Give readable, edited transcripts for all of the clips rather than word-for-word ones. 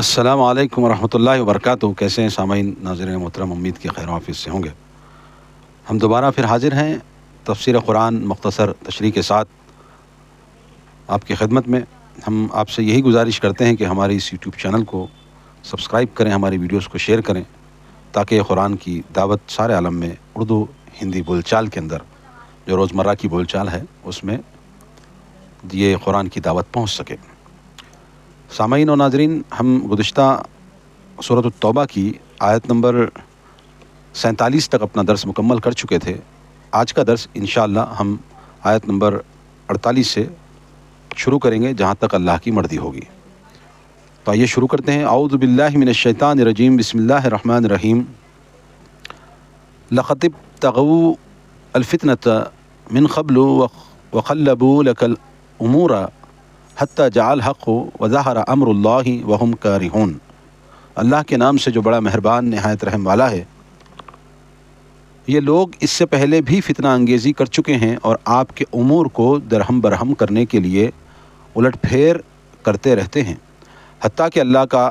السلام علیکم ورحمۃ اللہ وبرکاتہ۔ کیسے ہیں سامعین ناظرین محترم؟ امید کی خیر و عافیت سے ہوں گے۔ ہم دوبارہ پھر حاضر ہیں تفسیر قرآن مختصر تشریح کے ساتھ آپ کی خدمت میں۔ ہم آپ سے یہی گزارش کرتے ہیں کہ ہماری اس یوٹیوب چینل کو سبسکرائب کریں، ہماری ویڈیوز کو شیئر کریں، تاکہ یہ قرآن کی دعوت سارے عالم میں اردو ہندی بول چال کے اندر جو روزمرہ کی بول چال ہے اس میں یہ قرآن کی دعوت پہنچ سکے۔ سامعین و ناظرین، ہم گزشتہ سورۃ التوبہ کی آیت نمبر 47 تک اپنا درس مکمل کر چکے تھے۔ آج کا درس انشاءاللہ ہم آیت نمبر 48 سے شروع کریں گے، جہاں تک اللہ کی مرضی ہوگی۔ تو آئیے شروع کرتے ہیں۔ اعوذ باللہ من الشیطان الرجیم، بسم اللہ الرحمن الرحیم۔ لقد ابتغوا الفتنة من قبل وقلبوا لك الامور حتی جعل الحق وظہر امر اللہ وہم کارہون۔ اللہ کے نام سے جو بڑا مہربان نہایت رحم والا ہے۔ یہ لوگ اس سے پہلے بھی فتنہ انگیزی کر چکے ہیں اور آپ کے امور کو درہم برہم کرنے کے لیے الٹ پھیر کرتے رہتے ہیں، حتیٰ کہ اللہ کا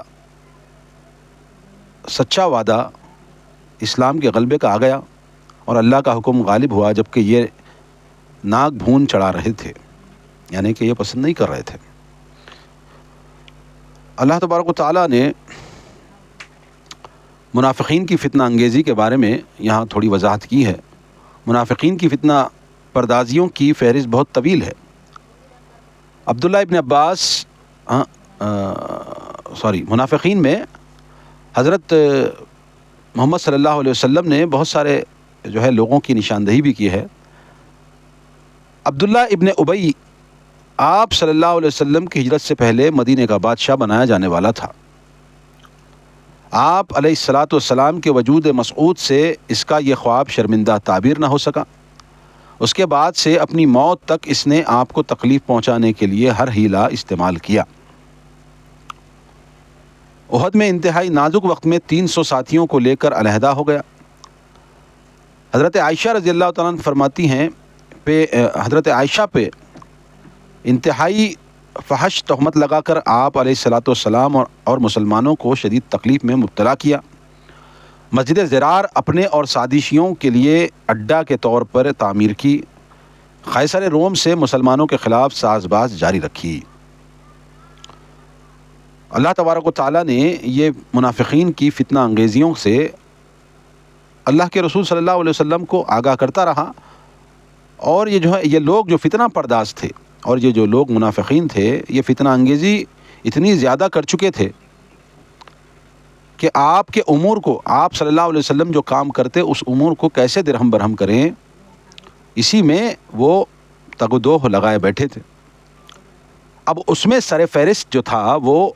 سچا وعدہ اسلام کے غلبے کا آ گیا اور اللہ کا حکم غالب ہوا، جبکہ یہ ناک بھون چڑھا رہے تھے، یعنی کہ یہ پسند نہیں کر رہے تھے۔ اللہ تبارک و تعالیٰ نے منافقین کی فتنہ انگیزی کے بارے میں یہاں تھوڑی وضاحت کی ہے۔ منافقین کی فتنہ پردازیوں کی فہرست بہت طویل ہے۔ عبداللہ ابن عباس منافقین میں حضرت محمد صلی اللہ علیہ وسلم نے بہت سارے لوگوں کی نشاندہی بھی کی ہے۔ عبداللہ ابن ابی آپ صلی اللہ علیہ وسلم کی ہجرت سے پہلے مدینے کا بادشاہ بنایا جانے والا تھا۔ آپ علیہ الصلاۃ والسلام کے وجود مسعود سے اس کا یہ خواب شرمندہ تعبیر نہ ہو سکا۔ اس کے بعد سے اپنی موت تک اس نے آپ کو تکلیف پہنچانے کے لیے ہر ہیلہ استعمال کیا۔ احد میں انتہائی نازک وقت میں 300 ساتھیوں کو لے کر علیحدہ ہو گیا۔ حضرت عائشہ رضی اللہ تعالیٰ عنہ فرماتی ہیں حضرت عائشہ پہ انتہائی فحش تہمت لگا کر آپ علیہ الصلاۃ والسلام اور مسلمانوں کو شدید تکلیف میں مبتلا کیا۔ مسجد ضرار اپنے اور سازشیوں کے لیے اڈہ کے طور پر تعمیر کی۔ قیصر روم سے مسلمانوں کے خلاف ساز باز جاری رکھی۔ اللہ تبارک و تعالیٰ نے یہ منافقین کی فتنہ انگیزیوں سے اللہ کے رسول صلی اللہ علیہ وسلم کو آگاہ کرتا رہا، اور یہ لوگ جو فتنہ پرداز تھے اور یہ جو لوگ منافقین تھے، یہ فتنہ انگیزی اتنی زیادہ کر چکے تھے کہ آپ کے امور کو، آپ صلی اللہ علیہ وسلم جو کام کرتے اس امور کو کیسے درہم برہم کریں، اسی میں وہ تگ و دوہ لگائے بیٹھے تھے۔ اب اس میں سر فہرست جو تھا وہ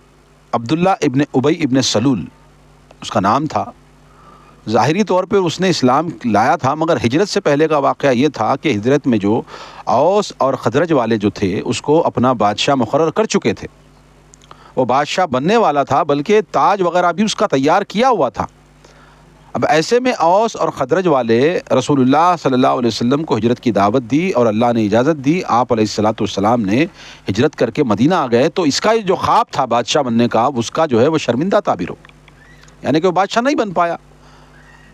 عبداللہ ابن ابی ابن سلول اس کا نام تھا۔ ظاہری طور پہ اس نے اسلام لایا تھا، مگر ہجرت سے پہلے کا واقعہ یہ تھا کہ ہجرت میں جو اوس اور خزرج والے جو تھے اس کو اپنا بادشاہ مقرر کر چکے تھے۔ وہ بادشاہ بننے والا تھا، بلکہ تاج وغیرہ بھی اس کا تیار کیا ہوا تھا۔ اب ایسے میں اوس اور خزرج والے رسول اللہ صلی اللہ علیہ وسلم کو ہجرت کی دعوت دی اور اللہ نے اجازت دی، آپ علیہ الصلاۃ والسلام نے ہجرت کر کے مدینہ آ گئے، تو اس کا جو خواب تھا بادشاہ بننے کا، اس کا وہ شرمندہ تعبیر ہو گیا، یعنی کہ وہ بادشاہ نہیں بن پایا۔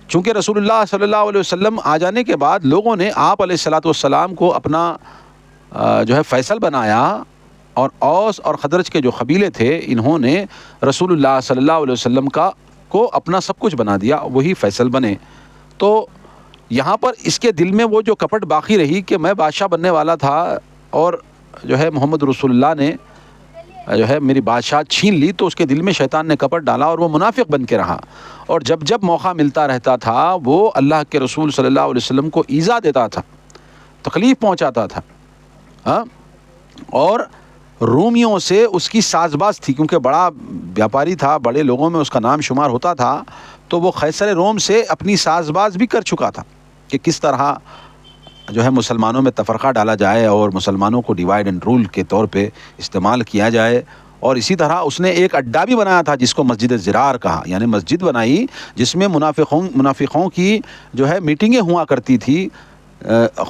چونکہ رسول اللہ صلی اللہ علیہ وسلم آ جانے کے بعد لوگوں نے آپ علیہ الصلاۃ والسلام کو اپنا فیصل بنایا، اور اوس اور خزرج کے جو قبیلے تھے انہوں نے رسول اللہ صلی اللہ علیہ وسلم کو اپنا سب کچھ بنا دیا، وہی فیصل بنے۔ تو یہاں پر اس کے دل میں وہ جو کپٹ باقی رہی کہ میں بادشاہ بننے والا تھا اور محمد رسول اللہ نے میری بادشاہ چھین لی، تو اس کے دل میں شیطان نے کپٹ ڈالا اور وہ منافق بن کے رہا، اور جب موقع ملتا رہتا تھا وہ اللہ کے رسول صلی اللہ علیہ وسلم کو ایذا دیتا تھا، تکلیف پہنچاتا تھا، اور رومیوں سے اس کی ساز باز تھی، کیونکہ بڑا بیاپاری تھا، بڑے لوگوں میں اس کا نام شمار ہوتا تھا، تو وہ قیصر روم سے اپنی ساز باز بھی کر چکا تھا کہ کس طرح مسلمانوں میں تفرقہ ڈالا جائے اور مسلمانوں کو ڈیوائیڈ اینڈ رول کے طور پہ استعمال کیا جائے۔ اور اسی طرح اس نے ایک اڈہ بھی بنایا تھا جس کو مسجد ضرار کہا، یعنی مسجد بنائی جس میں منافقوں کی میٹنگیں ہوا کرتی تھی۔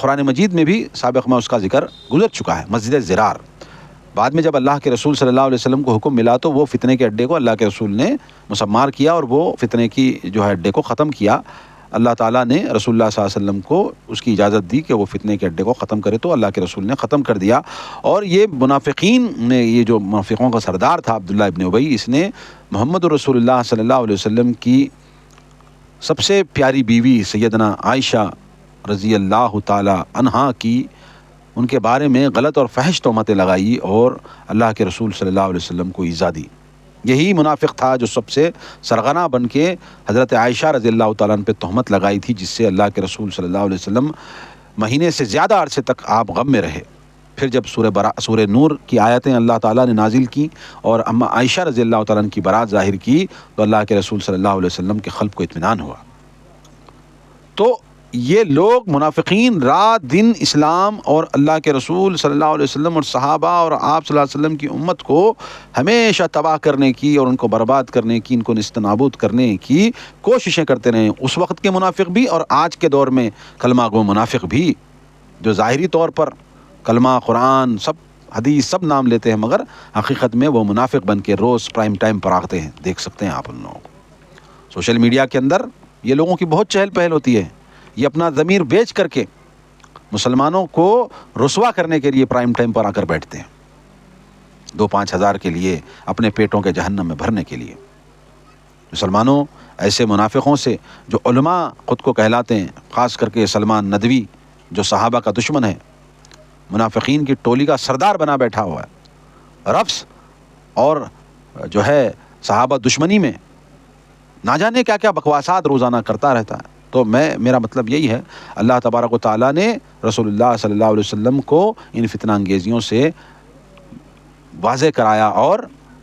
قرآن مجید میں بھی سابق میں اس کا ذکر گزر چکا ہے، مسجد ضرار۔ بعد میں جب اللہ کے رسول صلی اللہ علیہ وسلم کو حکم ملا تو وہ فتنے کے اڈے کو اللہ کے رسول نے مسمار کیا اور وہ فتنے کی جو ہے اڈے کو ختم کیا. اللہ تعالیٰ نے رسول اللہ صلی اللہ علیہ وسلم کو اس کی اجازت دی کہ وہ فتنے کے اڈے کو ختم کرے, تو اللہ کے رسول نے ختم کر دیا. اور یہ منافقین نے, یہ جو منافقوں کا سردار تھا عبداللہ ابن ابی, اس نے محمد رسول اللہ صلی اللہ علیہ وسلم کی سب سے پیاری بیوی سیدنا عائشہ رضی اللہ تعالی عنہا کی, ان کے بارے میں غلط اور فحش تہمتیں لگائی اور اللہ کے رسول صلی اللہ علیہ وسلم کو ایذا دی. یہی منافق تھا جو سب سے سرغنہ بن کے حضرت عائشہ رضی اللہ تعالیٰ عنہ پہ تہمت لگائی تھی, جس سے اللہ کے رسول صلی اللہ علیہ وسلم مہینے سے زیادہ عرصے تک آپ غم میں رہے. پھر جب سورہ نور کی آیتیں اللہ تعالیٰ نے نازل کی اور اما عائشہ رضی اللہ تعالیٰ عنہ کی برات ظاہر کی تو اللہ کے رسول صلی اللہ علیہ وسلم کے قلب کو اطمینان ہوا. تو یہ لوگ منافقین رات دن اسلام اور اللہ کے رسول صلی اللہ علیہ وسلم اور صحابہ اور آپ صلی اللہ علیہ وسلم کی امت کو ہمیشہ تباہ کرنے کی اور ان کو برباد کرنے کی, ان کو نیست نابود کرنے کی کوششیں کرتے رہے. اس وقت کے منافق بھی اور آج کے دور میں کلمہ گو منافق بھی, جو ظاہری طور پر کلمہ, قرآن, سب حدیث سب نام لیتے ہیں, مگر حقیقت میں وہ منافق بن کے روز پرائم ٹائم پر آتے ہیں. دیکھ سکتے ہیں آپ ان لوگوں کو سوشل میڈیا کے اندر. یہ لوگوں کی بہت چہل پہل ہوتی ہے. یہ اپنا ضمیر بیچ کر کے مسلمانوں کو رسوا کرنے کے لیے پرائم ٹائم پر آ کر بیٹھتے ہیں, 2-5 ہزار کے لیے, اپنے پیٹوں کے جہنم میں بھرنے کے لیے. مسلمانوں ایسے منافقوں سے جو علماء خود کو کہلاتے ہیں, خاص کر کے سلمان ندوی جو صحابہ کا دشمن ہے, منافقین کی ٹولی کا سردار بنا بیٹھا ہوا ہے, رفض اور جو ہے صحابہ دشمنی میں نہ جانے کیا کیا بکواسات روزانہ کرتا رہتا ہے. تو میرا مطلب یہی ہے, اللہ تبارک و تعالیٰ نے رسول اللہ صلی اللہ علیہ وسلم کو ان فتنہ انگیزیوں سے واضح کرایا اور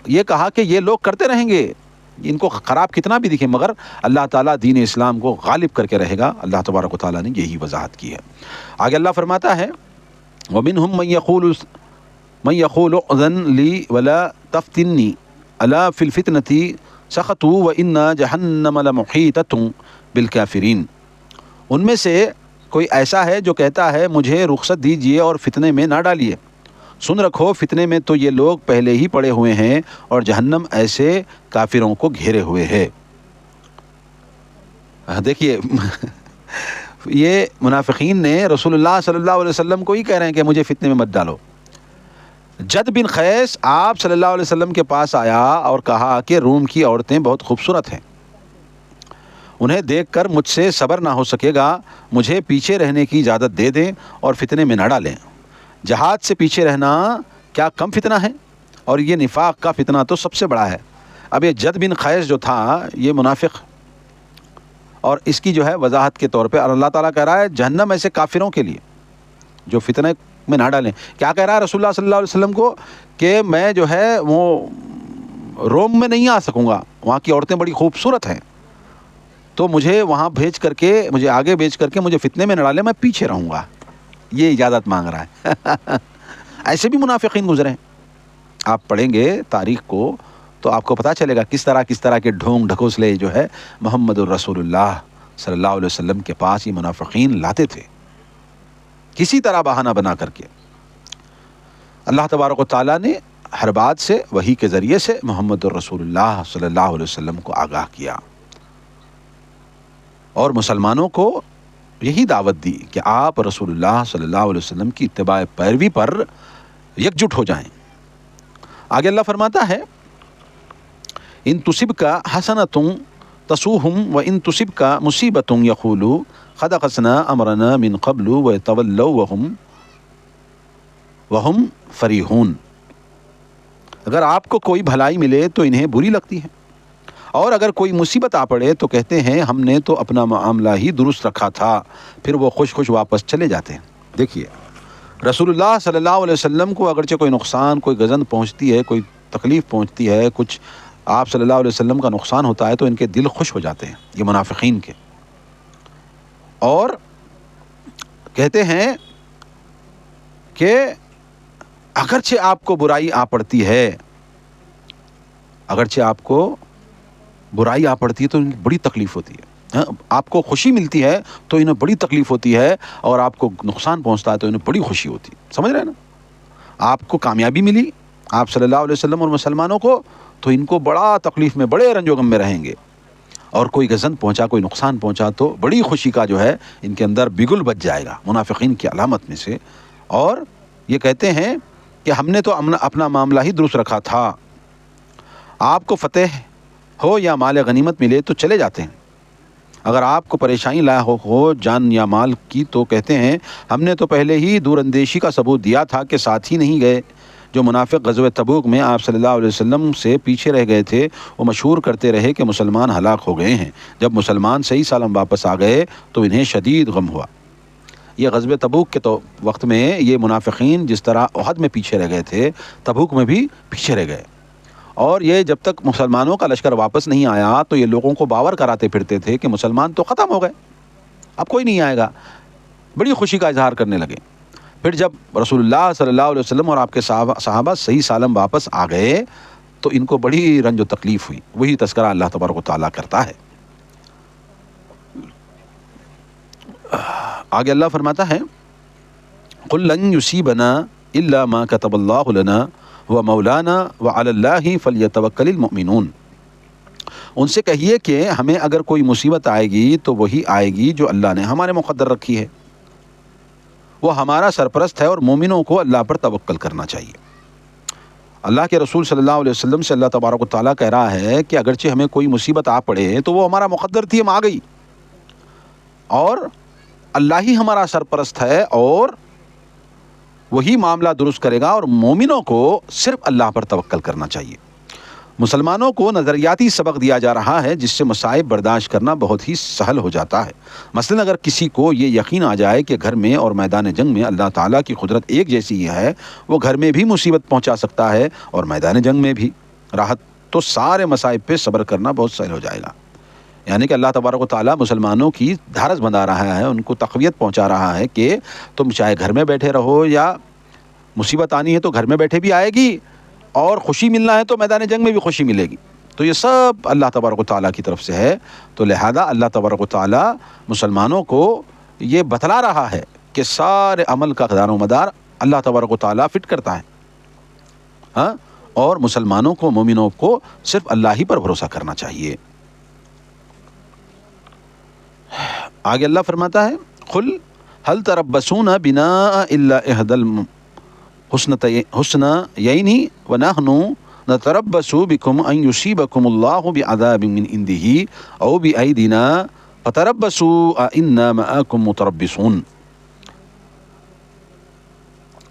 یہ کہا کہ یہ لوگ کرتے رہیں گے, ان کو خراب کتنا بھی دکھے, مگر اللہ تعالیٰ دین اسلام کو غالب کر کے رہے گا. اللہ تبارک و تعالیٰ نے یہی وضاحت کی ہے. آگے اللہ فرماتا ہے وَمِنْهُمْ مَنْ يَقُولُ اُذْنْ لِي وَلَا تَفْتِنِّي أَلَا فِي الْفِتْنَةِ سَقَطُوا وَإِنَّ جَهَنَّمَ لَمُحِيطَةٌ بالکافرین. ان میں سے کوئی ایسا ہے جو کہتا ہے مجھے رخصت دیجئے اور فتنے میں نہ ڈالیے, سن رکھو فتنے میں تو یہ لوگ پہلے ہی پڑے ہوئے ہیں اور جہنم ایسے کافروں کو گھیرے ہوئے ہے. دیکھیے یہ منافقین نے رسول اللہ صلی اللہ علیہ وسلم کو ہی کہہ رہے ہیں کہ مجھے فتنے میں مت ڈالو. جد بن قیس آپ صلی اللہ علیہ وسلم کے پاس آیا اور کہا کہ روم کی عورتیں بہت خوبصورت ہیں, انہیں دیکھ کر مجھ سے صبر نہ ہو سکے گا, مجھے پیچھے رہنے کی اجازت دے دیں اور فتنے میں نہ ڈالیں. جہاد سے پیچھے رہنا کیا کم فتنہ ہے؟ اور یہ نفاق کا فتنہ تو سب سے بڑا ہے. اب یہ جد بن قیس جو تھا یہ منافق, اور اس کی جو ہے وضاحت کے طور پہ اللہ تعالیٰ کہہ رہا ہے جہنم ایسے کافروں کے لیے جو فتنے میں نہ ڈالیں. کیا کہہ رہا ہے رسول اللہ صلی اللہ علیہ وسلم کو کہ میں جو ہے وہ روم میں نہیں آ سکوں گا, وہاں کی عورتیں بڑی خوبصورت ہیں, تو مجھے وہاں بھیج کر کے, مجھے آگے بھیج کر کے مجھے فتنے میں نہ ڈالے, میں پیچھے رہوں گا. یہ اجازت مانگ رہا ہے. ایسے بھی منافقین گزرے ہیں. آپ پڑھیں گے تاریخ کو تو آپ کو پتہ چلے گا کس طرح کے ڈھونگ ڈھکوسلے جو ہے محمد الرسول اللہ صلی اللہ علیہ وسلم کے پاس یہ منافقین لاتے تھے, کسی طرح بہانہ بنا کر کے. اللہ تبارک و تعالیٰ نے ہر بات سے وحی کے ذریعے سے محمد الرسول اللہ صلی اللہ علیہ وسلم کو آگاہ کیا اور مسلمانوں کو یہی دعوت دی کہ آپ رسول اللہ صلی اللہ علیہ وسلم کی اتباع پیروی پر یکجٹ ہو جائیں. آگے اللہ فرماتا ہے ان تصبک حسنۃ تسؤہم وان تصبک مصیبۃ یقولوا قد اخذنا امرنا من قبل ویتولوا وہم فریحون. اگر آپ کو کوئی بھلائی ملے تو انہیں بری لگتی ہے, اور اگر کوئی مصیبت آ پڑے تو کہتے ہیں ہم نے تو اپنا معاملہ ہی درست رکھا تھا, پھر وہ خوش خوش واپس چلے جاتے ہیں. دیکھیے رسول اللہ صلی اللہ علیہ وسلم کو اگرچہ کوئی نقصان, کوئی گزن پہنچتی ہے, کوئی تکلیف پہنچتی ہے, کچھ آپ صلی اللہ علیہ وسلم کا نقصان ہوتا ہے تو ان کے دل خوش ہو جاتے ہیں, یہ منافقین کے, اور کہتے ہیں کہ اگرچہ آپ کو برائی آ پڑتی ہے, اگرچہ آپ کو برائی آ پڑتی ہے تو انہیں بڑی تکلیف ہوتی ہے, آپ کو خوشی ملتی ہے تو انہیں بڑی تکلیف ہوتی ہے, اور آپ کو نقصان پہنچتا ہے تو انہیں بڑی خوشی ہوتی ہے. سمجھ رہے ہیں نا؟ آپ کو کامیابی ملی آپ صلی اللہ علیہ وسلم اور مسلمانوں کو، تو ان کو بڑا تکلیف میں، بڑے رنج و غم میں رہیں گے، اور کوئی غزن پہنچا، کوئی نقصان پہنچا تو بڑی خوشی کا جو ہے ان کے اندر بگل بچ جائے گا، منافقین کی علامت میں سے۔ اور یہ کہتے ہیں کہ ہم نے تو اپنا معاملہ ہی درست رکھا تھا، آپ کو فتح ہو یا مال غنیمت ملے تو چلے جاتے ہیں، اگر آپ کو پریشانی لاحق ہو جان یا مال کی تو کہتے ہیں ہم نے تو پہلے ہی دور اندیشی کا ثبوت دیا تھا کہ ساتھ ہی نہیں گئے۔ جو منافق غزوہ تبوک میں آپ صلی اللہ علیہ وسلم سے پیچھے رہ گئے تھے، وہ مشہور کرتے رہے کہ مسلمان ہلاک ہو گئے ہیں۔ جب مسلمان صحیح سالم واپس آ گئے تو انہیں شدید غم ہوا۔ یہ غزوہ تبوک کے تو وقت میں یہ منافقین جس طرح احد میں پیچھے رہ گئے تھے، تبوک میں بھی پیچھے رہ گئے، اور یہ جب تک مسلمانوں کا لشکر واپس نہیں آیا تو یہ لوگوں کو باور کراتے پھرتے تھے کہ مسلمان تو ختم ہو گئے، اب کوئی نہیں آئے گا، بڑی خوشی کا اظہار کرنے لگے۔ پھر جب رسول اللہ صلی اللہ علیہ وسلم اور آپ کے صحابہ صحیح سالم واپس آ گئے تو ان کو بڑی رنج و تکلیف ہوئی۔ وہی تذکرہ اللہ تبارک و تعالیٰ کرتا ہے۔ آگے اللہ فرماتا ہے قُلْ لَن يُصِيبَنَا إِلَّا مَا كَتَبَ اللَّهُ لَنَا وَمَوْلَانَا وَعَلَى اللَّهِ فَلْيَتَوَكَّلِ الْمُؤْمِنُونَ۔ ان سے کہیے کہ ہمیں اگر کوئی مصیبت آئے گی تو وہی آئے گی جو اللہ نے ہمارے مقدر رکھی ہے، وہ ہمارا سرپرست ہے، اور مومنوں کو اللہ پر توکل کرنا چاہیے۔ اللہ کے رسول صلی اللہ علیہ وسلم سے اللہ تبارک و تعالیٰ کہہ رہا ہے کہ اگرچہ ہمیں کوئی مصیبت آ پڑے تو وہ ہمارا مقدر تھی، ہم آ گئی، اور اللہ ہی ہمارا سرپرست ہے اور وہی معاملہ درست کرے گا، اور مومنوں کو صرف اللہ پر توکل کرنا چاہیے۔ مسلمانوں کو نظریاتی سبق دیا جا رہا ہے جس سے مصائب برداشت کرنا بہت ہی سہل ہو جاتا ہے۔ مثلا اگر کسی کو یہ یقین آ جائے کہ گھر میں اور میدان جنگ میں اللہ تعالیٰ کی قدرت ایک جیسی ہی ہے، وہ گھر میں بھی مصیبت پہنچا سکتا ہے اور میدان جنگ میں بھی راحت، تو سارے مصائب پہ صبر کرنا بہت سہل ہو جائے گا۔ یعنی کہ اللہ تبارک و تعالیٰ مسلمانوں کی دھارس بندھا رہا ہے، ان کو تقویت پہنچا رہا ہے کہ تم چاہے گھر میں بیٹھے رہو، یا مصیبت آنی ہے تو گھر میں بیٹھے بھی آئے گی، اور خوشی ملنا ہے تو میدان جنگ میں بھی خوشی ملے گی، تو یہ سب اللہ تبارک و تعالیٰ کی طرف سے ہے۔ تو لہذا اللہ تبارک و تعالیٰ مسلمانوں کو یہ بتلا رہا ہے کہ سارے عمل کا دار و مدار اللہ تبارک و تعالیٰ فٹ کرتا ہے، ہاں، اور مسلمانوں کو، مومنوں کو صرف اللہ ہی پر بھروسہ کرنا چاہیے۔ آگے اللہ فرماتا ہے قُلْ هَلْ تَرَبَّصُونَ بِنَا إِلَّا إِحْدَى الْحُسْنَيَيْنِ وَنَحْنُ نَتَرَبَّصُ بِكُمْ أَن يُصِيبَكُمُ اللَّهُ بِعَذَابٍ مِّنْ عِندِهِ أَوْ بِأَيْدِنَا فَتَرَبَّصُوا إِنَّا مَعَكُمْ مُتَرَبِّصُونَ۔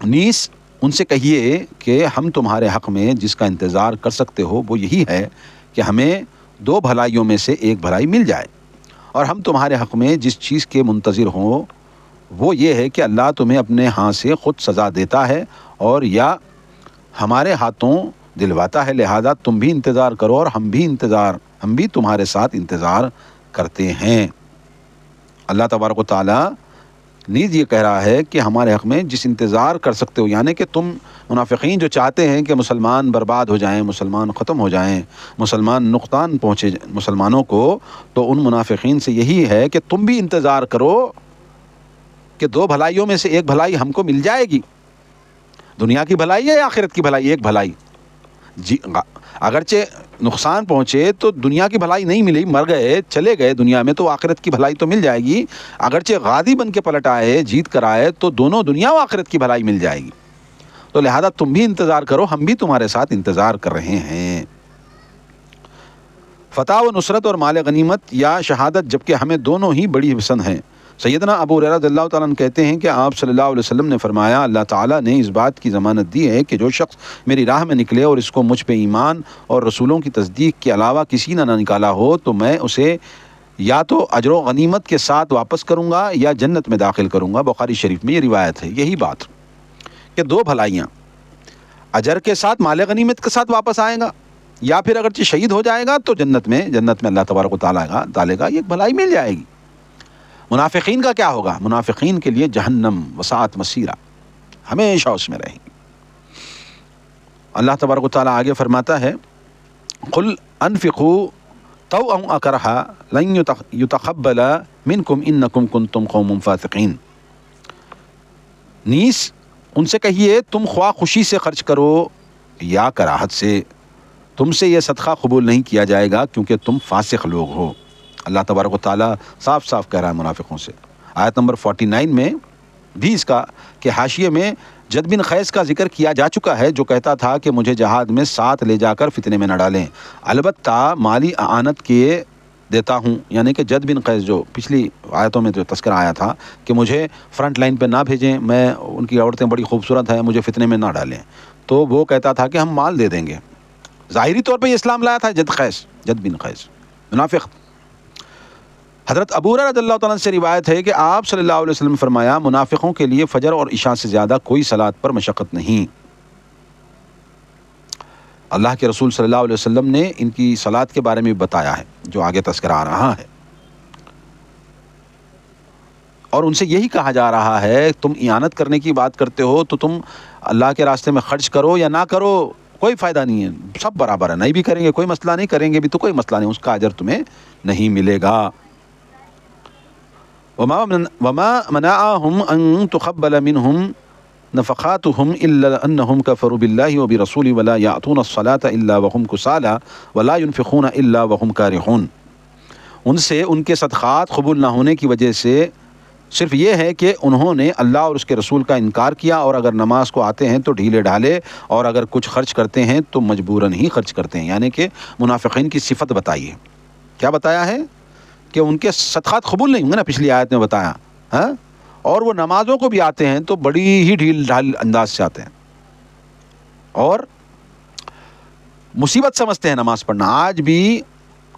نیز ان سے کہیے کہ ہم تمہارے حق میں جس کا انتظار کر سکتے ہو وہ یہی ہے کہ ہمیں دو بھلائیوں میں سے ایک بھلائی مل جائے، اور ہم تمہارے حق میں جس چیز کے منتظر ہوں وہ یہ ہے کہ اللہ تمہیں اپنے ہاں سے خود سزا دیتا ہے اور یا ہمارے ہاتھوں دلواتا ہے، لہذا تم بھی انتظار کرو اور ہم بھی تمہارے ساتھ انتظار کرتے ہیں۔ اللہ تبارک و تعالیٰ نیز یہ کہہ رہا ہے کہ ہمارے حق میں جس انتظار کر سکتے ہو، یعنی کہ تم منافقین جو چاہتے ہیں کہ مسلمان برباد ہو جائیں، مسلمان ختم ہو جائیں، مسلمان نقصان پہنچے مسلمانوں کو، تو ان منافقین سے یہی ہے کہ تم بھی انتظار کرو کہ دو بھلائیوں میں سے ایک بھلائی ہم کو مل جائے گی، دنیا کی بھلائی ہے یا آخرت کی بھلائی، ایک بھلائی جی، اگرچہ نقصان پہنچے تو دنیا کی بھلائی نہیں ملی، مر گئے چلے گئے دنیا میں، تو آخرت کی بھلائی تو مل جائے گی، اگرچہ غازی بن کے پلٹ آئے، جیت کر آئے، تو دونوں دنیا و آخرت کی بھلائی مل جائے گی، تو لہذا تم بھی انتظار کرو، ہم بھی تمہارے ساتھ انتظار کر رہے ہیں۔ فتح و نصرت اور مال غنیمت یا شہادت جبکہ ہمیں دونوں ہی بڑی پسند ہیں۔ سیدنا ابو ہریرہ رضی اللہ تعالیٰ عنہ کہتے ہیں کہ آپ صلی اللہ علیہ وسلم نے فرمایا اللہ تعالیٰ نے اس بات کی ضمانت دی ہے کہ جو شخص میری راہ میں نکلے اور اس کو مجھ پہ ایمان اور رسولوں کی تصدیق کے علاوہ کسی نے نہ نکالا ہو تو میں اسے یا تو اجر و غنیمت کے ساتھ واپس کروں گا یا جنت میں داخل کروں گا۔ بخاری شریف میں یہ روایت ہے۔ یہی بات کہ دو بھلائیاں اجر کے ساتھ، مال غنیمت کے ساتھ واپس آئے گا، یا پھر اگرچہ شہید ہو جائے گا تو جنت میں اللہ تبارک و تعالیٰ ڈالے گا، یہ ایک بھلائی مل جائے گی۔ منافقین کا کیا ہوگا؟ منافقین کے لیے جہنم وساعت مسیرہ، ہمیشہ اس میں رہیں گے۔ اللہ تبارک و تعالیٰ آگے فرماتا ہے قُلْ أَنفِقُوا طَوْعًا وَكَرْهًا لَن يُتَقَبَّلَ مِنْكُمْ إِنَّكُمْ كُنْتُمْ قَوْمًا فَاسِقِينَ۔ نیز ان سے کہیے تم خواہ خوشی سے خرچ کرو یا کراہت سے، تم سے یہ صدقہ قبول نہیں کیا جائے گا کیونکہ تم فاسق لوگ ہو۔ اللہ تبارک و تعالیٰ صاف صاف کہہ رہا ہے منافقوں سے۔ آیت نمبر 49 میں بھی اس کا کہ حاشیے میں جد بن قیس کا ذکر کیا جا چکا ہے، جو کہتا تھا کہ مجھے جہاد میں ساتھ لے جا کر فتنے میں نہ ڈالیں، البتہ مالی اعانت کیے دیتا ہوں، یعنی کہ جد بن قیس جو پچھلی آیتوں میں جو تذکرہ آیا تھا کہ مجھے فرنٹ لائن پہ نہ بھیجیں، میں ان کی عورتیں بڑی خوبصورت ہیں، مجھے فتنے میں نہ ڈالیں، تو وہ کہتا تھا کہ ہم مال دے دیں گے۔ ظاہری طور پہ یہ اسلام لایا تھا جد بن قیس منافق۔ حضرت ابو ہریرہ رضی اللہ تعالیٰ سے روایت ہے کہ آپ صلی اللہ علیہ وسلم نے فرمایا منافقوں کے لیے فجر اور عشاء سے زیادہ کوئی صلاۃ پر مشقت نہیں۔ اللہ کے رسول صلی اللہ علیہ وسلم نے ان کی صلاۃ کے بارے میں بتایا ہے جو آگے تذکرہ آ رہا ہے، اور ان سے یہی کہا جا رہا ہے تم اعانت کرنے کی بات کرتے ہو تو تم اللہ کے راستے میں خرچ کرو یا نہ کرو، کوئی فائدہ نہیں ہے، سب برابر ہے، نہیں بھی کریں گے کوئی مسئلہ نہیں، کریں گے بھی تو کوئی مسئلہ نہیں، اس کا اجر تمہیں نہیں ملے گا۔ وما منعهم ان تقبل منهم نفقاتهم الا انهم كفروا بالله وبرسوله ولا يأتون الصلاة الا وهم كسالى ولا ينفقون الا وهم كارهون۔ ان سے ان کے صدقات قبول نہ ہونے کی وجہ سے صرف یہ ہے کہ انہوں نے اللہ اور اس کے رسول کا انکار کیا، اور اگر نماز کو آتے ہیں تو ڈھیلے ڈھالے، اور اگر کچھ خرچ کرتے ہیں تو مجبوراً ہی خرچ کرتے ہیں، یعنی کہ منافقین کی صفت بتائی ہے۔ کیا بتایا ہے؟ کہ ان کے صدقات قبول نہیں ہوں گے نا، پچھلی آیت میں بتایا، ہاں، اور وہ نمازوں کو بھی آتے ہیں تو بڑی ہی ڈھیل ڈھال انداز سے آتے ہیں، اور مصیبت سمجھتے ہیں نماز پڑھنا۔ آج بھی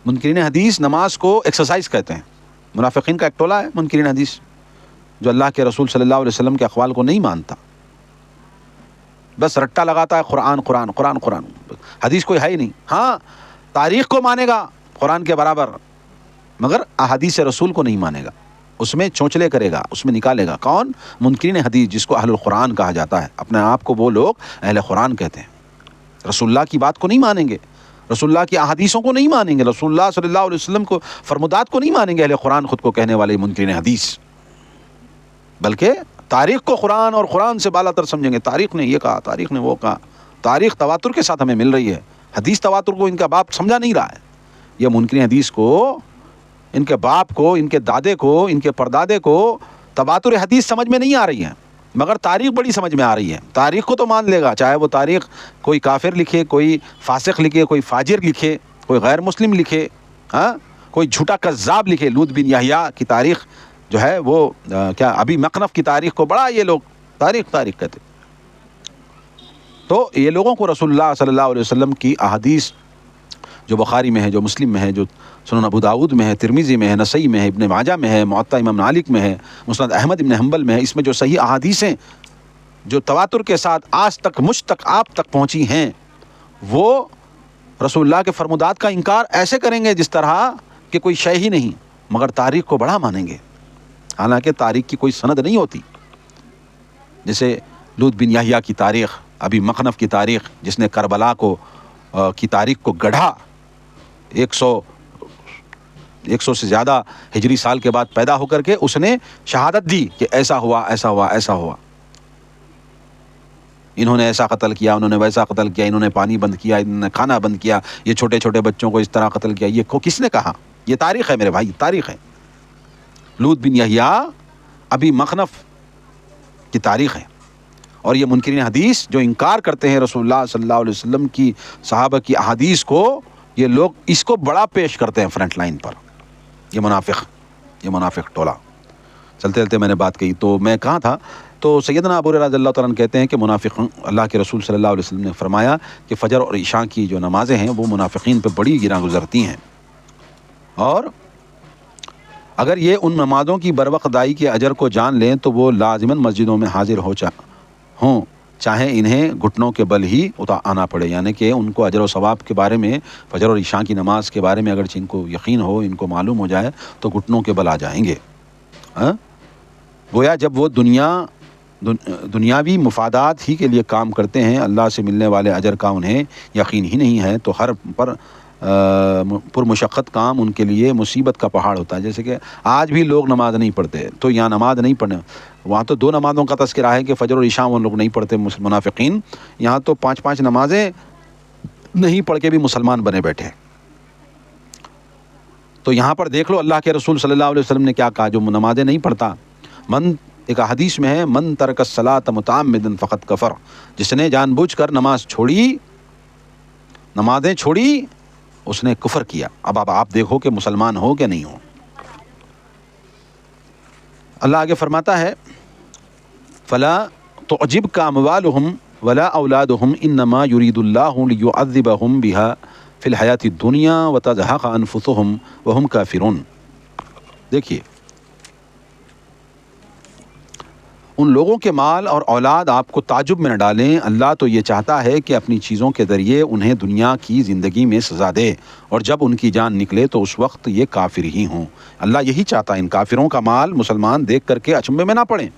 منکرین حدیث نماز کو ایکسرسائز کہتے ہیں، منافقین کا ایک ٹولہ ہے منکرین حدیث جو اللہ کے رسول صلی اللہ علیہ وسلم کے اقوال کو نہیں مانتا، بس رٹا لگاتا ہے قرآن قرآن قرآن قرآن، حدیث کوئی ہے ہی نہیں۔ ہاں تاریخ کو مانے گا قرآن کے برابر، مگر احادیث رسول کو نہیں مانے گا، اس میں چونچلے کرے گا، اس میں نکالے گا۔ کون؟ منکرین حدیث، جس کو اہل القرآن کہا جاتا ہے، اپنے آپ کو وہ لوگ اہل قرآن کہتے ہیں، رسول اللہ کی بات کو نہیں مانیں گے، رسول اللہ کی احادیثوں کو نہیں مانیں گے، رسول اللہ صلی اللہ علیہ وسلم کو فرمودات کو نہیں مانیں گے اہل قرآن خود کو کہنے والے منکرین حدیث، بلکہ تاریخ کو قرآن اور قرآن سے بالا تر سمجھیں گے۔ تاریخ نے یہ کہا، تاریخ نے وہ کہا، تاریخ تواتر کے ساتھ ہمیں مل رہی ہے، حدیث تواتر کو ان کا باپ سمجھا نہیں رہا ہے۔ یہ منکرین حدیث کو، ان کے باپ کو، ان کے دادے کو، ان کے پردادے کو تواتر حدیث سمجھ میں نہیں آ رہی ہے، مگر تاریخ بڑی سمجھ میں آ رہی ہے۔ تاریخ کو تو مان لے گا، چاہے وہ تاریخ کوئی کافر لکھے، کوئی فاسق لکھے، کوئی فاجر لکھے، کوئی غیر مسلم لکھے، ہاں، کوئی جھوٹا کذاب لکھے۔ لوط بن یحییٰ کی تاریخ جو ہے وہ کیا ابی مقنف کی تاریخ کو بڑا یہ لوگ تاریخ کہتے۔ تو یہ لوگوں کو رسول اللہ صلی اللہ علیہ وسلم کی احادیث جو بخاری میں ہے، جو مسلم میں ہے، جو سنن ابو داؤد میں ہے، ترمذی میں ہے، نسائی میں ہے، ابن ماجہ میں ہے، موطا امام مالک میں ہے، مسند احمد ابن حنبل میں ہے، اس میں جو صحیح احادیث ہیں جو تواتر کے ساتھ آج تک مجھ تک آپ تک پہنچی ہیں، وہ رسول اللہ کے فرمودات کا انکار ایسے کریں گے جس طرح کہ کوئی شے ہی نہیں، مگر تاریخ کو بڑا مانیں گے، حالانکہ تاریخ کی کوئی سند نہیں ہوتی۔ جیسے لوط بن یحییٰ کی تاریخ، ابی مخنف کی تاریخ، جس نے کربلا کو کی تاریخ کو گڑھا، 100 سے زیادہ ہجری سال کے بعد پیدا ہو کر کے اس نے شہادت دی کہ ایسا ہوا ایسا ہوا ایسا ہوا، انہوں نے ایسا قتل کیا، انہوں نے ویسا قتل کیا، انہوں نے پانی بند کیا، انہوں نے کھانا بند کیا، یہ چھوٹے چھوٹے بچوں کو اس طرح قتل کیا۔ یہ کو کس نے کہا؟ یہ تاریخ ہے میرے بھائی، تاریخ ہے۔ لوط بن یحییٰ ابی مخنف کی تاریخ ہے، اور یہ منکرین حدیث جو انکار کرتے ہیں رسول اللہ صلی اللہ علیہ وسلم کی صحابہ کی احادیث کو، یہ لوگ اس کو بڑا پیش کرتے ہیں فرنٹ لائن پر۔ یہ منافق ٹولہ۔ چلتے چلتے میں نے بات کہی تو میں کہاں تھا، تو سیدنا ابو ہریرہ رضی اللہ تعالیٰ عنہ کہتے ہیں کہ منافق، اللہ کے رسول صلی اللہ علیہ وسلم نے فرمایا کہ فجر اور عشاء کی جو نمازیں ہیں وہ منافقین پہ بڑی گراں گزرتی ہیں، اور اگر یہ ان نمازوں کی بروقت ادائی کے اجر کو جان لیں تو وہ لازماً مسجدوں میں حاضر ہوں، چاہے انہیں گھٹنوں کے بل ہی آنا پڑے، یعنی کہ ان کو اجر و ثواب کے بارے میں، فجر اور عشاء کی نماز کے بارے میں اگرچہ ان کو یقین ہو، ان کو معلوم ہو جائے تو گھٹنوں کے بل آ جائیں گے۔ گویا جب وہ دنیاوی مفادات ہی کے لیے کام کرتے ہیں، اللہ سے ملنے والے اجر کا انہیں یقین ہی نہیں ہے، تو پرمشقت کام ان کے لیے مصیبت کا پہاڑ ہوتا ہے. جیسے کہ آج بھی لوگ نماز نہیں پڑھتے, تو یہاں نماز نہیں پڑھنے, وہاں تو 2 نمازوں کا تذکرہ ہے کہ فجر اور عشاء وہ لوگ نہیں پڑھتے منافقین, یہاں تو 5 نمازیں نہیں پڑھ کے بھی مسلمان بنے بیٹھے. تو یہاں پر دیکھ لو اللہ کے رسول صلی اللہ علیہ وسلم نے کیا کہا, جو نمازیں نہیں پڑھتا, ایک حدیث میں ہے من ترک الصلاۃ متعمدا فقد کفر, جس نے جان بوجھ کر نمازیں چھوڑی اس نے کفر کیا. اب آپ دیکھو کہ مسلمان ہو کہ نہیں ہو. اللہ آگے فرماتا ہے فلا تعجبک اموالہم ولا اولادہم انما یرید اللہ لیعذبہم بہا فی الحیاۃ الدنیا وتزہق انفسہم وہم کافرون. دیکھیے, ان لوگوں کے مال اور اولاد آپ کو تعجب میں نہ ڈالیں. اللہ تو یہ چاہتا ہے کہ اپنی چیزوں کے ذریعے انہیں دنیا کی زندگی میں سزا دے, اور جب ان کی جان نکلے تو اس وقت یہ کافر ہی ہوں. اللہ یہی چاہتا ہے, ان کافروں کا مال مسلمان دیکھ کر کے اچنبھے میں نہ پڑیں.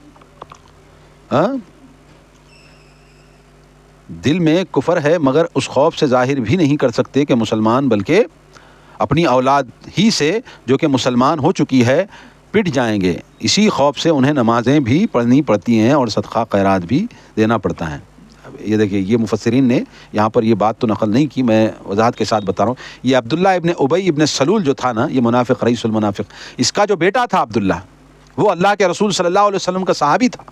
دل میں کفر ہے مگر اس خوف سے ظاہر بھی نہیں کر سکتے کہ مسلمان, بلکہ اپنی اولاد ہی سے جو کہ مسلمان ہو چکی ہے پٹ جائیں گے. اسی خوف سے انہیں نمازیں بھی پڑھنی پڑتی ہیں اور صدقہ خیرات بھی دینا پڑتا ہے. یہ دیکھیے, یہ مفسرین نے یہاں پر یہ بات تو نقل نہیں کی, میں وضاحت کے ساتھ بتا رہا ہوں. یہ عبداللہ ابن ابی ابن سلول جو تھا نا, یہ منافق رئیس المنافق, اس کا جو بیٹا تھا عبداللہ, وہ اللہ کے رسول صلی اللہ علیہ وسلم کا صحابی تھا,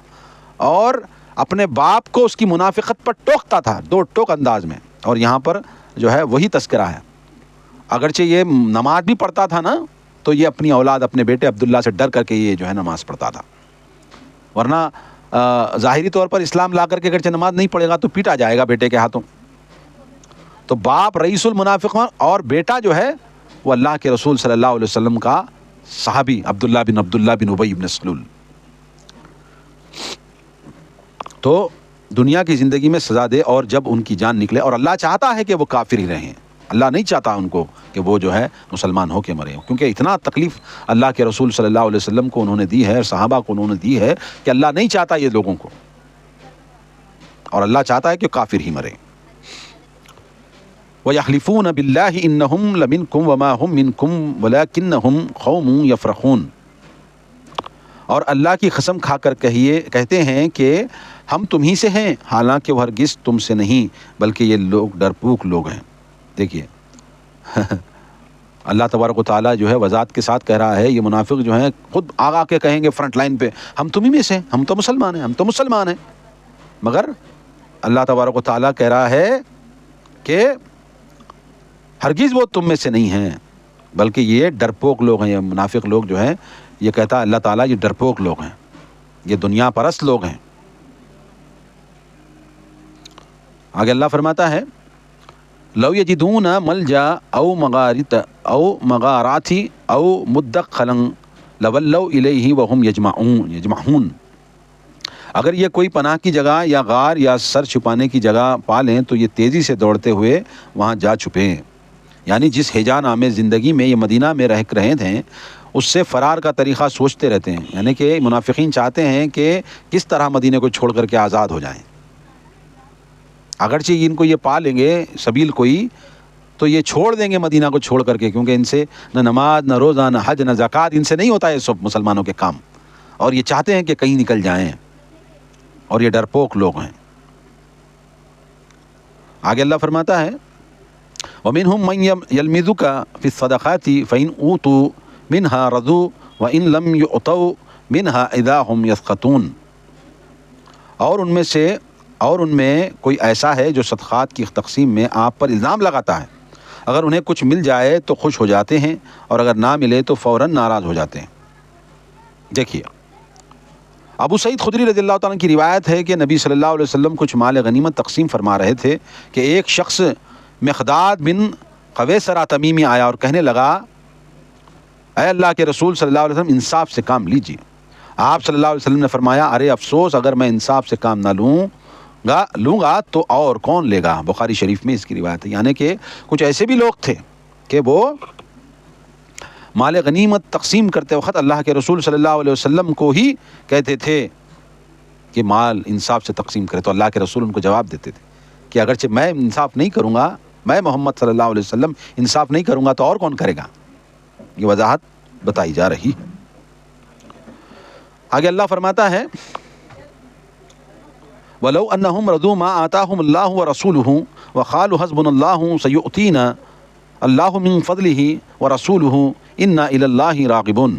اور اپنے باپ کو اس کی منافقت پر ٹوکتا تھا 2 ٹوک انداز میں. اور یہاں پر جو ہے وہی تذکرہ ہے. اگرچہ یہ نماز بھی پڑھتا تھا نا, تو یہ اپنی اولاد اپنے بیٹے عبداللہ سے ڈر کر کے یہ جو ہے نماز پڑھتا تھا. ورنہ ظاہری طور پر اسلام لا کر کے اگرچہ نماز نہیں پڑھے گا تو پیٹا جائے گا بیٹے کے ہاتھوں. تو باپ رئیس المنافقین اور بیٹا جو ہے وہ اللہ کے رسول صلی اللہ علیہ وسلم کا صحابی عبداللہ بن ابی بن سلول. تو دنیا کی زندگی میں سزا دے اور جب ان کی جان نکلے, اور اللہ چاہتا ہے کہ وہ کافر ہی رہیں. اللہ نہیں چاہتا ان کو کہ وہ جو ہے مسلمان ہو کے مرے, کیونکہ اتنا تکلیف اللہ کے رسول صلی اللہ علیہ وسلم کو انہوں نے دی ہے اور صحابہ کو انہوں نے دی ہے کہ اللہ نہیں چاہتا یہ لوگوں کو, اور اللہ چاہتا ہے کہ کافر ہی مرے. وَيَحْلِفُونَ بِاللَّهِ إِنَّهُمْ لَمِنْكُمْ وَمَا هُمْ مِنْكُمْ وَلَكِنَّهُمْ قَوْمٌ يَفْرَقُونَ. اور اللہ کی قسم کھا کر کہتے ہیں کہ ہم تمہیں سے ہیں, حالانکہ وہ ہرگز تم سے نہیں بلکہ یہ لوگ ڈرپوک لوگ ہیں. دیکھیے اللہ تبارک و تعالیٰ جو ہے وضاحت کے ساتھ کہہ رہا ہے, یہ منافق جو ہیں خود آگا کے کہیں گے فرنٹ لائن پہ, ہم تمہیں میں سے, ہم تو مسلمان ہیں. مگر اللہ تبارک و تعالیٰ کہہ رہا ہے کہ ہرگز وہ تم میں سے نہیں ہیں بلکہ یہ ڈرپوک لوگ ہیں. یہ منافق لوگ جو ہیں, یہ کہتا ہے اللہ تعالیٰ, یہ ڈرپوک لوگ ہیں, یہ دنیا پرست لوگ ہیں. آگے اللہ فرماتا ہے لو یجدون ملجا او مغارات او مدخلا لولوا الیہ وهم یجمعون. اگر یہ کوئی پناہ کی جگہ یا غار یا سر چھپانے کی جگہ پا لیں تو یہ تیزی سے دوڑتے ہوئے وہاں جا چھپیں. یعنی جس ہیجان آمیز زندگی میں یہ مدینہ میں رہ رہے تھے اس سے فرار کا طریقہ سوچتے رہتے ہیں. یعنی کہ منافقین چاہتے ہیں کہ کس طرح مدینہ کو چھوڑ کر کے آزاد ہو جائیں. اگرچہ ان کو یہ پا لیں گے سبیل کوئی, تو یہ چھوڑ دیں گے مدینہ کو چھوڑ کر کے, کیونکہ ان سے نہ نماز نہ روزہ نہ حج نہ زکوٰۃ, ان سے نہیں ہوتا ہے سب مسلمانوں کے کام, اور یہ چاہتے ہیں کہ کہیں نکل جائیں, اور یہ ڈرپوک لوگ ہیں. آگے اللہ فرماتا ہے وَمِنْهُمْ مَنْ يَلْمِزُكَ فِي الصَّدَقَاتِ فَإِنْ أُوتُوا مِنْهَا رَضُوا وَإِنْ لَمْ يُعْطَوْا مِنْهَا إِذَا هُمْ يَسْخَطُونَ. اور ان میں کوئی ایسا ہے جو صدقات کی تقسیم میں آپ پر الزام لگاتا ہے, اگر انہیں کچھ مل جائے تو خوش ہو جاتے ہیں, اور اگر نہ ملے تو فوراً ناراض ہو جاتے ہیں. دیکھیے ابو سعید خدری رضی اللہ تعالیٰ کی روایت ہے کہ نبی صلی اللہ علیہ وسلم کچھ مال غنیمت تقسیم فرما رہے تھے کہ ایک شخص مقداد بن قویصرہ تمیمی آیا اور کہنے لگا اے اللہ کے رسول صلی اللہ علیہ وسلم انصاف سے کام لیجیے. آپ صلی اللہ علیہ وسلم نے فرمایا ارے افسوس, اگر میں انصاف سے کام نہ لوں گا تو اور کون لے گا. بخاری شریف میں اس کی روایت ہے. یعنی کہ کچھ ایسے بھی لوگ تھے کہ وہ مال غنیمت تقسیم کرتے وقت اللہ کے رسول صلی اللہ علیہ وسلم کو ہی کہتے تھے کہ مال انصاف سے تقسیم کرے, تو اللہ کے رسول ان کو جواب دیتے تھے کہ اگرچہ میں انصاف نہیں کروں گا میں محمد صلی اللہ علیہ وسلم انصاف نہیں کروں گا تو اور کون کرے گا؟ یہ وضاحت بتائی جا رہی۔ آگے اللہ فرماتا ہے وَلَوْ أَنَّهُمْ رَضُوا مَا آتَاهُمُ اللَّهُ وَرَسُولُهُ وَقَالُوا حَسْبُنَا اللَّهُ سَيُؤْتِينَا اللَّهُ مِن فَضْلِهِ وَرَسُولُهُ إِنَّا إِلَى اللَّهِ رَاغِبُونَ۔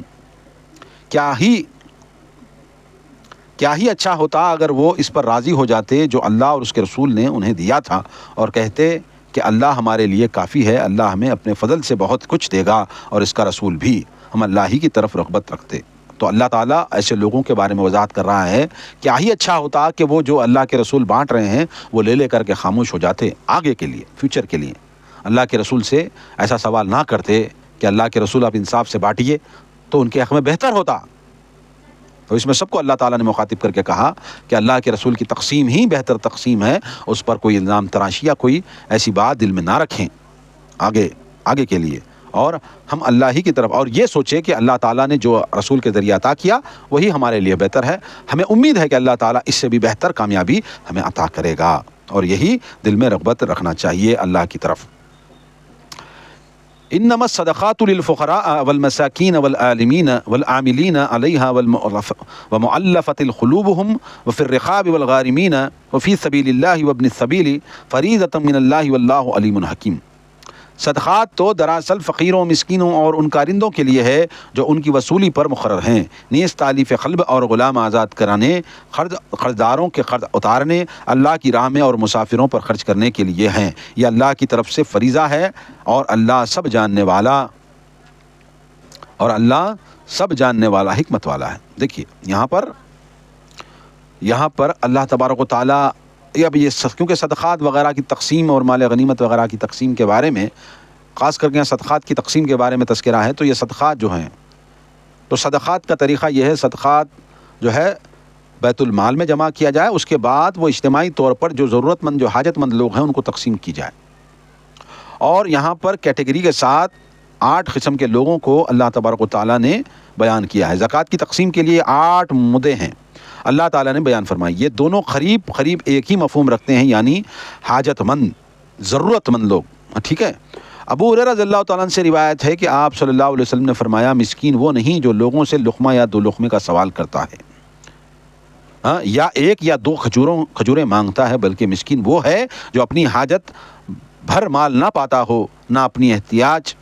کیا ہی اچھا ہوتا اگر وہ اس پر راضی ہو جاتے جو اللہ اور اس کے رسول نے انہیں دیا تھا، اور کہتے کہ اللہ ہمارے لیے کافی ہے، اللہ ہمیں اپنے فضل سے بہت کچھ دے گا اور اس کا رسول بھی، ہم اللہ ہی کی طرف رغبت رکھتے۔ تو اللہ تعالیٰ ایسے لوگوں کے بارے میں وضاحت کر رہا ہے کیا ہی اچھا ہوتا کہ وہ جو اللہ کے رسول بانٹ رہے ہیں وہ لے کر کے خاموش ہو جاتے، آگے کے لیے، فیوچر کے لیے اللہ کے رسول سے ایسا سوال نہ کرتے کہ اللہ کے رسول آپ انصاف سے بانٹیے، تو ان کے حق میں بہتر ہوتا۔ تو اس میں سب کو اللہ تعالیٰ نے مخاطب کر کے کہا کہ اللہ کے رسول کی تقسیم ہی بہتر تقسیم ہے، اس پر کوئی الزام تراشی یا کوئی ایسی بات دل میں نہ رکھیں آگے کے لیے، اور ہم اللہ ہی کی طرف، اور یہ سوچے کہ اللہ تعالیٰ نے جو رسول کے ذریعے عطا کیا وہی ہمارے لیے بہتر ہے، ہمیں امید ہے کہ اللہ تعالیٰ اس سے بھی بہتر کامیابی ہمیں عطا کرے گا، اور یہی دل میں رغبت رکھنا چاہیے اللہ کی طرف۔ انما الصدقات للفقراء والمساکین والعالمین والعاملین علیہا ومؤلفۃ قلوبهم وفی الرقاب والغارمین وفی سبیل اللہ وابن السبیل فریضۃ من اللہ واللہ علیم حکیم۔ صدقات تو دراصل فقیروں، مسکینوں اور ان کارندوں کے لیے ہے جو ان کی وصولی پر مقرر ہیں، نیز تالیف قلب اور غلام آزاد کرانے، قرضداروں کے قرض اتارنے، اللہ کی راہ میں اور مسافروں پر خرچ کرنے کے لیے ہیں۔ یہ اللہ کی طرف سے فریضہ ہے، اور اللہ سب جاننے والا حکمت والا ہے۔ دیکھیے یہاں پر اللہ تبارک و تعالیٰ اب یہ کیونکہ صدقات وغیرہ کی تقسیم اور مال غنیمت وغیرہ کی تقسیم کے بارے میں، خاص کر کے صدقات کی تقسیم کے بارے میں تذکرہ ہے، تو یہ صدقات جو ہیں، تو صدقات کا طریقہ یہ ہے، صدقات جو ہے بیت المال میں جمع کیا جائے، اس کے بعد وہ اجتماعی طور پر جو ضرورت مند، جو حاجت مند لوگ ہیں ان کو تقسیم کی جائے۔ اور یہاں پر کیٹیگری کے ساتھ 8 قسم کے لوگوں کو اللہ تبارک و تعالیٰ نے بیان کیا ہے۔ زکوٰۃ کی تقسیم کے لیے 8 مدعے ہیں اللہ تعالیٰ نے بیان فرمائی، یہ دونوں قریب ایک ہی مفہوم رکھتے ہیں، یعنی حاجت مند، ضرورت مند لوگ، ٹھیک ہے۔ ابو ہریرہ رضی اللہ تعالیٰ عنہ سے روایت ہے کہ آپ صلی اللہ علیہ وسلم نے فرمایا، مسکین وہ نہیں جو لوگوں سے لقمہ یا 2 لقمے کا سوال کرتا ہے، یا 1 یا 2 کھجوریں مانگتا ہے، بلکہ مسکین وہ ہے جو اپنی حاجت بھر مال نہ پاتا ہو، نہ اپنی احتیاج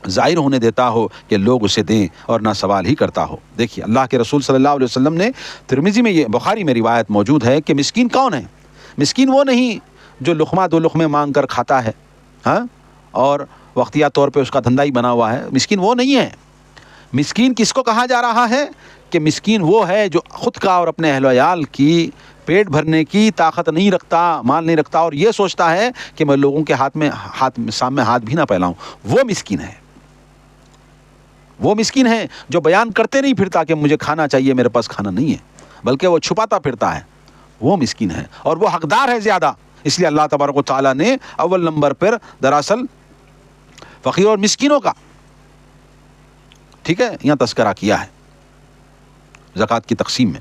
ظاہر ہونے دیتا ہو کہ لوگ اسے دیں، اور نہ سوال ہی کرتا ہو۔ دیکھیے اللہ کے رسول صلی اللہ علیہ وسلم نے، ترمذی میں، یہ بخاری میں روایت موجود ہے کہ مسکین کون ہے؟ مسکین وہ نہیں جو لقمہ 2 لقمے مانگ کر کھاتا ہے، اور وقتیہ طور پہ اس کا دھندا ہی بنا ہوا ہے، مسکین وہ نہیں ہے۔ مسکین کس کو کہا جا رہا ہے؟ کہ مسکین وہ ہے جو خود کا اور اپنے اہل و عیال کی پیٹ بھرنے کی طاقت نہیں رکھتا، مال نہیں رکھتا، اور یہ سوچتا ہے کہ میں لوگوں کے سامنے ہاتھ بھی نہ پھیلاؤں، وہ مسکین ہے۔ وہ مسکین ہے جو بیان کرتے نہیں پھرتا کہ مجھے کھانا چاہیے، میرے پاس کھانا نہیں ہے، بلکہ وہ چھپاتا پھرتا ہے، وہ مسکین ہے، اور وہ حقدار ہے زیادہ۔ اس لیے اللہ تبارک و تعالیٰ نے اول نمبر پر دراصل فقیر اور مسکینوں کا، ٹھیک ہے، یہاں تذکرہ کیا ہے زکوٰۃ کی تقسیم میں۔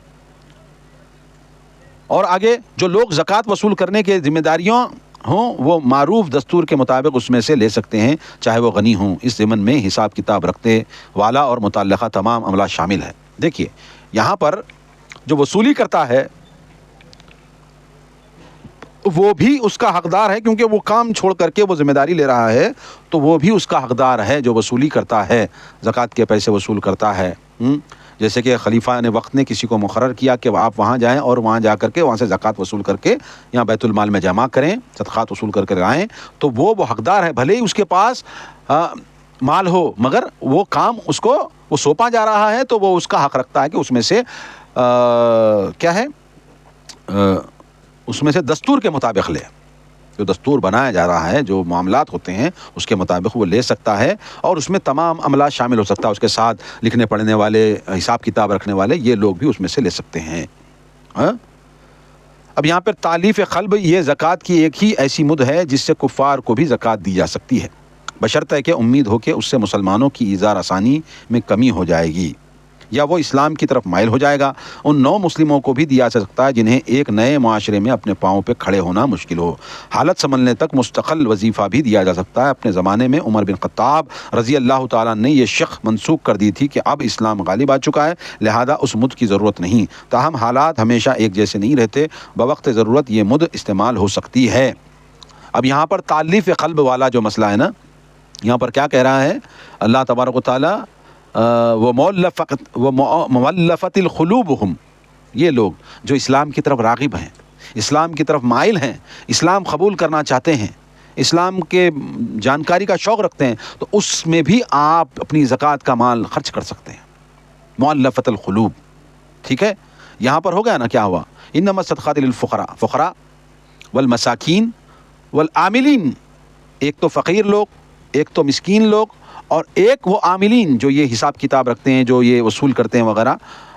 اور آگے جو لوگ زکوٰۃ وصول کرنے کے ذمہ داریوں ہوں وہ معروف دستور کے مطابق اس میں سے لے سکتے ہیں، چاہے وہ غنی ہوں۔ اس ضمن میں حساب کتاب رکھتے والا اور متعلقہ تمام عملہ شامل ہے۔ دیکھیے یہاں پر جو وصولی کرتا ہے وہ بھی اس کا حقدار ہے، کیونکہ وہ کام چھوڑ کر کے وہ ذمہ داری لے رہا ہے، تو وہ بھی اس کا حقدار ہے جو وصولی کرتا ہے، زکوٰۃ کے پیسے وصول کرتا ہے۔ جیسے کہ خلیفہ نے وقت نے کسی کو مقرر کیا کہ آپ وہاں جائیں اور وہاں جا کر کے وہاں سے زکوٰۃ وصول کر کے یہاں بیت المال میں جمع کریں، صدقات وصول کر کے آئیں، تو وہ حقدار ہے، بھلے ہی اس کے پاس مال ہو، مگر وہ کام اس کو وہ سونپا جا رہا ہے، تو وہ اس کا حق رکھتا ہے کہ اس میں سے کیا ہے، اس میں سے دستور کے مطابق لے، جو دستور بنایا جا رہا ہے، جو معاملات ہوتے ہیں اس کے مطابق وہ لے سکتا ہے، اور اس میں تمام عملہ شامل ہو سکتا ہے، اس کے ساتھ لکھنے پڑھنے والے، حساب کتاب رکھنے والے، یہ لوگ بھی اس میں سے لے سکتے ہیں۔ اب یہاں پر تالیف قلب، یہ زکوٰۃ کی ایک ہی ایسی مد ہے جس سے کفار کو بھی زکوٰۃ دی جا سکتی ہے، بشرطہ کہ امید ہو کہ اس سے مسلمانوں کی ایذار آسانی میں کمی ہو جائے گی۔ یا وہ اسلام کی طرف مائل ہو جائے گا۔ ان نو مسلموں کو بھی دیا جا سکتا ہے جنہیں ایک نئے معاشرے میں اپنے پاؤں پہ کھڑے ہونا مشکل ہو۔ حالت سنبھلنے تک مستقل وظیفہ بھی دیا جا سکتا ہے۔ اپنے زمانے میں عمر بن خطاب رضی اللہ تعالیٰ نے یہ شق منسوخ کر دی تھی کہ اب اسلام غالب آ چکا ہے، لہذا اس مد کی ضرورت نہیں۔ تاہم حالات ہمیشہ ایک جیسے نہیں رہتے، بوقت ضرورت یہ مد استعمال ہو سکتی ہے۔ اب یہاں پر تالیف قلب والا جو مسئلہ ہے نا، یہاں پر کیا کہہ رہا ہے اللہ تبارک و تعالیٰ، وَمُؤَلَّفَتِ الْقُلُوبُهُمْ، یہ لوگ جو اسلام کی طرف راغب ہیں، اسلام کی طرف مائل ہیں، اسلام قبول کرنا چاہتے ہیں، اسلام کے جانکاری کا شوق رکھتے ہیں، تو اس میں بھی آپ اپنی زکوٰۃ کا مال خرچ کر سکتے ہیں۔ مؤلفۃ القلوب، ٹھیک ہے، یہاں پر ہو گیا نا، کیا ہوا؟ انما الصدقات للفقراء، فقراء والمساکین والعاملین، ایک تو فقیر لوگ، ایک تو مسکین لوگ، اور ایک وہ عاملین جو یہ حساب کتاب رکھتے ہیں، جو یہ وصول کرتے ہیں وغیرہ،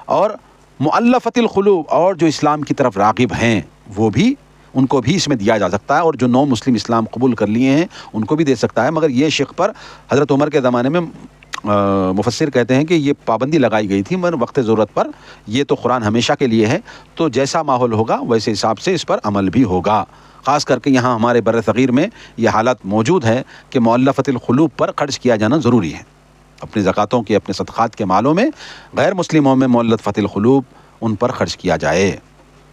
اور مؤلفۃ القلوب، اور جو اسلام کی طرف راغب ہیں وہ بھی، ان کو بھی اس میں دیا جا سکتا ہے، اور جو نو مسلم اسلام قبول کر لیے ہیں ان کو بھی دے سکتا ہے۔ مگر یہ شق پر حضرت عمر کے زمانے میں مفسر کہتے ہیں کہ یہ پابندی لگائی گئی تھی، مگر وقت ضرورت پر، یہ تو قرآن ہمیشہ کے لیے ہے، تو جیسا ماحول ہوگا ویسے حساب سے اس پر عمل بھی ہوگا۔ خاص کر کے یہاں ہمارے بر صغیر میں یہ حالت موجود ہے کہ مؤلفۃ القلوب پر خرچ کیا جانا ضروری ہے۔ اپنے زکاتوں کے، اپنے صدقات کے مالوں میں غیر مسلموں میں مؤلفۃ القلوب ان پر خرچ کیا جائے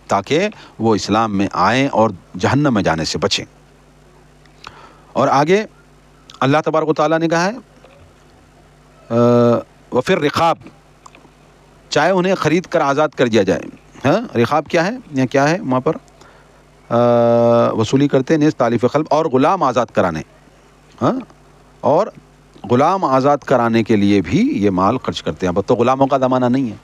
تاکہ وہ اسلام میں آئیں اور جہنم میں جانے سے بچیں۔ اور آگے اللہ تبارک و تعالیٰ نے کہا ہے وفی الرقاب، چاہے انہیں خرید کر آزاد کر دیا جائے۔ ہاں، رقاب کیا ہے، یا کیا ہے وہاں پر وصولی کرتے نیز تالیف قلب، اور غلام آزاد کرانے، ہاں، اور غلام آزاد کرانے کے لیے بھی یہ مال خرچ کرتے ہیں۔ اب تو غلاموں کا زمانہ نہیں ہے،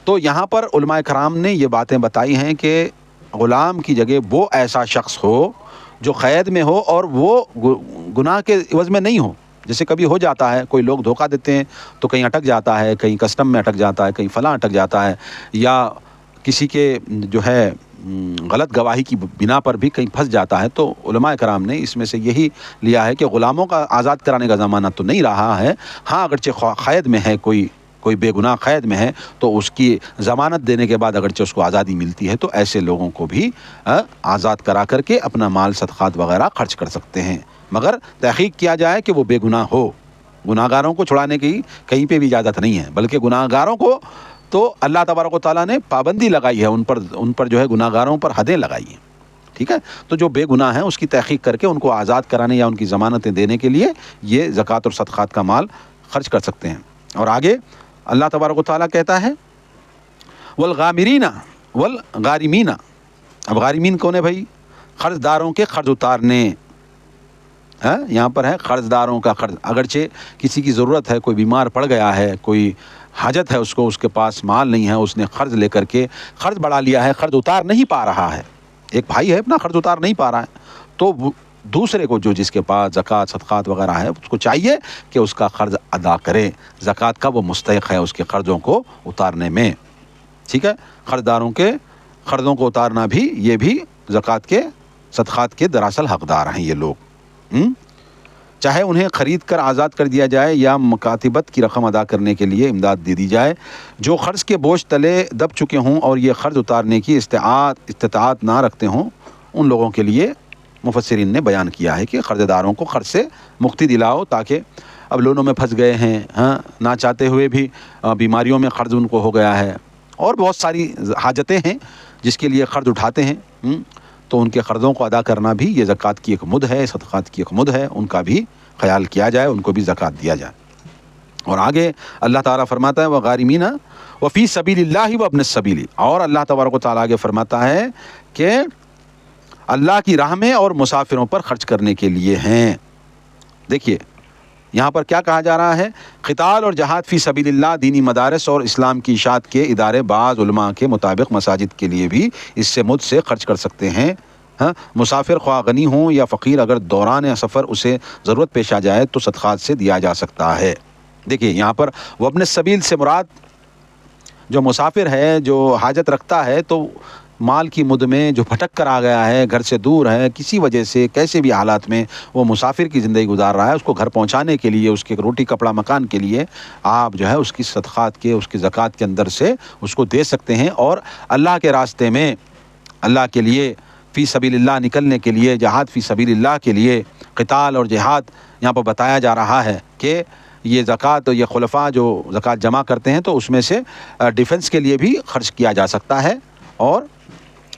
تو یہاں پر علماء کرام نے یہ باتیں بتائی ہیں کہ غلام کی جگہ وہ ایسا شخص ہو جو قید میں ہو اور وہ گناہ کے عوض میں نہیں ہو۔ جیسے کبھی ہو جاتا ہے، کوئی لوگ دھوکہ دیتے ہیں تو کہیں اٹک جاتا ہے، کہیں کسٹم میں اٹک جاتا ہے، کہیں فلاں اٹک جاتا ہے، یا کسی کے جو ہے غلط گواہی کی بنا پر بھی کہیں پھنس جاتا ہے، تو علماء کرام نے اس میں سے یہی لیا ہے کہ غلاموں کا آزاد کرانے کا زمانہ تو نہیں رہا ہے۔ ہاں، اگرچہ قید میں ہے، کوئی بے گناہ قید میں ہے، تو اس کی ضمانت دینے کے بعد اگرچہ اس کو آزادی ملتی ہے، تو ایسے لوگوں کو بھی آزاد کرا کر کے اپنا مال صدقات وغیرہ خرچ کر سکتے ہیں، مگر تحقیق کیا جائے کہ وہ بے گناہ ہو۔ گناہ گاروں کو چھڑانے کی کہیں پہ بھی اجازت نہیں ہے، بلکہ گناہ گاروں کو تو اللہ تبارک و تعالیٰ نے پابندی لگائی ہے، ان پر جو ہے گناہ گاروں پر حدیں لگائی ہیں، ٹھیک ہے۔ تو جو بے گناہ ہیں اس کی تحقیق کر کے ان کو آزاد کرانے یا ان کی ضمانتیں دینے کے لیے یہ زکوٰۃ اور صدقات کا مال خرچ کر سکتے ہیں۔ اور آگے اللہ تبارک و تعالیٰ کہتا ہے والغامرین والغارمین، اب غارمین کون ہے بھائی؟ قرض داروں کے قرض اتارنے، یہاں پر ہے قرض داروں کا قرض، اگرچہ کسی کی ضرورت ہے، کوئی بیمار پڑ گیا ہے، کوئی حاجت ہے اس کو، اس کے پاس مال نہیں ہے، اس نے قرض لے کر کے قرض بڑھا لیا ہے، قرض اتار نہیں پا رہا ہے، ایک بھائی ہے اپنا قرض اتار نہیں پا رہا ہے، تو دوسرے کو جو جس کے پاس زکوٰۃ صدقات وغیرہ ہے اس کو چاہیے کہ اس کا قرض ادا کرے، زکوٰۃ کا وہ مستحق ہے اس کے قرضوں کو اتارنے میں، ٹھیک ہے۔ قرض داروں کے قرضوں کو اتارنا بھی، یہ بھی زکوٰۃ کے صدقات کے دراصل حقدار ہیں یہ لوگ، چاہے انہیں خرید کر آزاد کر دیا جائے یا مکاتبت کی رقم ادا کرنے کے لیے امداد دے دی جائے۔ جو قرض کے بوجھ تلے دب چکے ہوں اور یہ قرض اتارنے کی استطاعت نہ رکھتے ہوں، ان لوگوں کے لیے مفسرین نے بیان کیا ہے کہ قرض داروں کو قرض سے مکتی دلاؤ، تاکہ اب لونوں میں پھنس گئے ہیں، نہ چاہتے ہوئے بھی بیماریوں میں قرض ان کو ہو گیا ہے، اور بہت ساری حاجتیں ہیں جس کے لیے قرض اٹھاتے ہیں، تو ان کے قرضوں کو ادا کرنا بھی یہ زکوٰۃ کی ایک مد ہے، صدقات کی ایک مد ہے، ان کا بھی خیال کیا جائے، ان کو بھی زکوٰۃ دیا جائے۔ اور آگے اللہ تعالیٰ فرماتا ہے وغارمین وفی سبیل اللہ وابن السبیل، اور اللہ تبارک و تعالیٰ آگے فرماتا ہے کہ اللہ کی راہ میں اور مسافروں پر خرچ کرنے کے لیے ہیں۔ دیکھیے یہاں پر کیا کہا جا رہا ہے، قتال اور جہاد فی سبیل اللہ، دینی مدارس اور اسلام کی اشاعت کے ادارے بعض علماء کے مطابق مساجد کے لیے بھی اس سے مد سے خرچ کر سکتے ہیں۔ مسافر خواہ غنی ہوں یا فقیر، اگر دوران سفر اسے ضرورت پیش آ جائے تو صدقات سے دیا جا سکتا ہے۔ دیکھیے یہاں پر وابن السبیل سے مراد جو مسافر ہے، جو حاجت رکھتا ہے، تو مال کی مد میں جو بھٹک کر آ گیا ہے، گھر سے دور ہے، کسی وجہ سے کیسے بھی حالات میں وہ مسافر کی زندگی گزار رہا ہے، اس کو گھر پہنچانے کے لیے، اس کے روٹی کپڑا مکان کے لیے آپ جو ہے اس کی صدقات کے، اس کی زکوٰۃ کے اندر سے اس کو دے سکتے ہیں، اور اللہ کے راستے میں اللہ کے لیے فی سبیل اللہ نکلنے کے لیے، جہاد فی سبیل اللہ کے لیے، قتال اور جہاد یہاں پر بتایا جا رہا ہے کہ یہ زکوٰۃ، یہ خلفاء جو زکوٰۃ جمع کرتے ہیں تو اس میں سے ڈیفنس کے لیے بھی خرچ کیا جا سکتا ہے، اور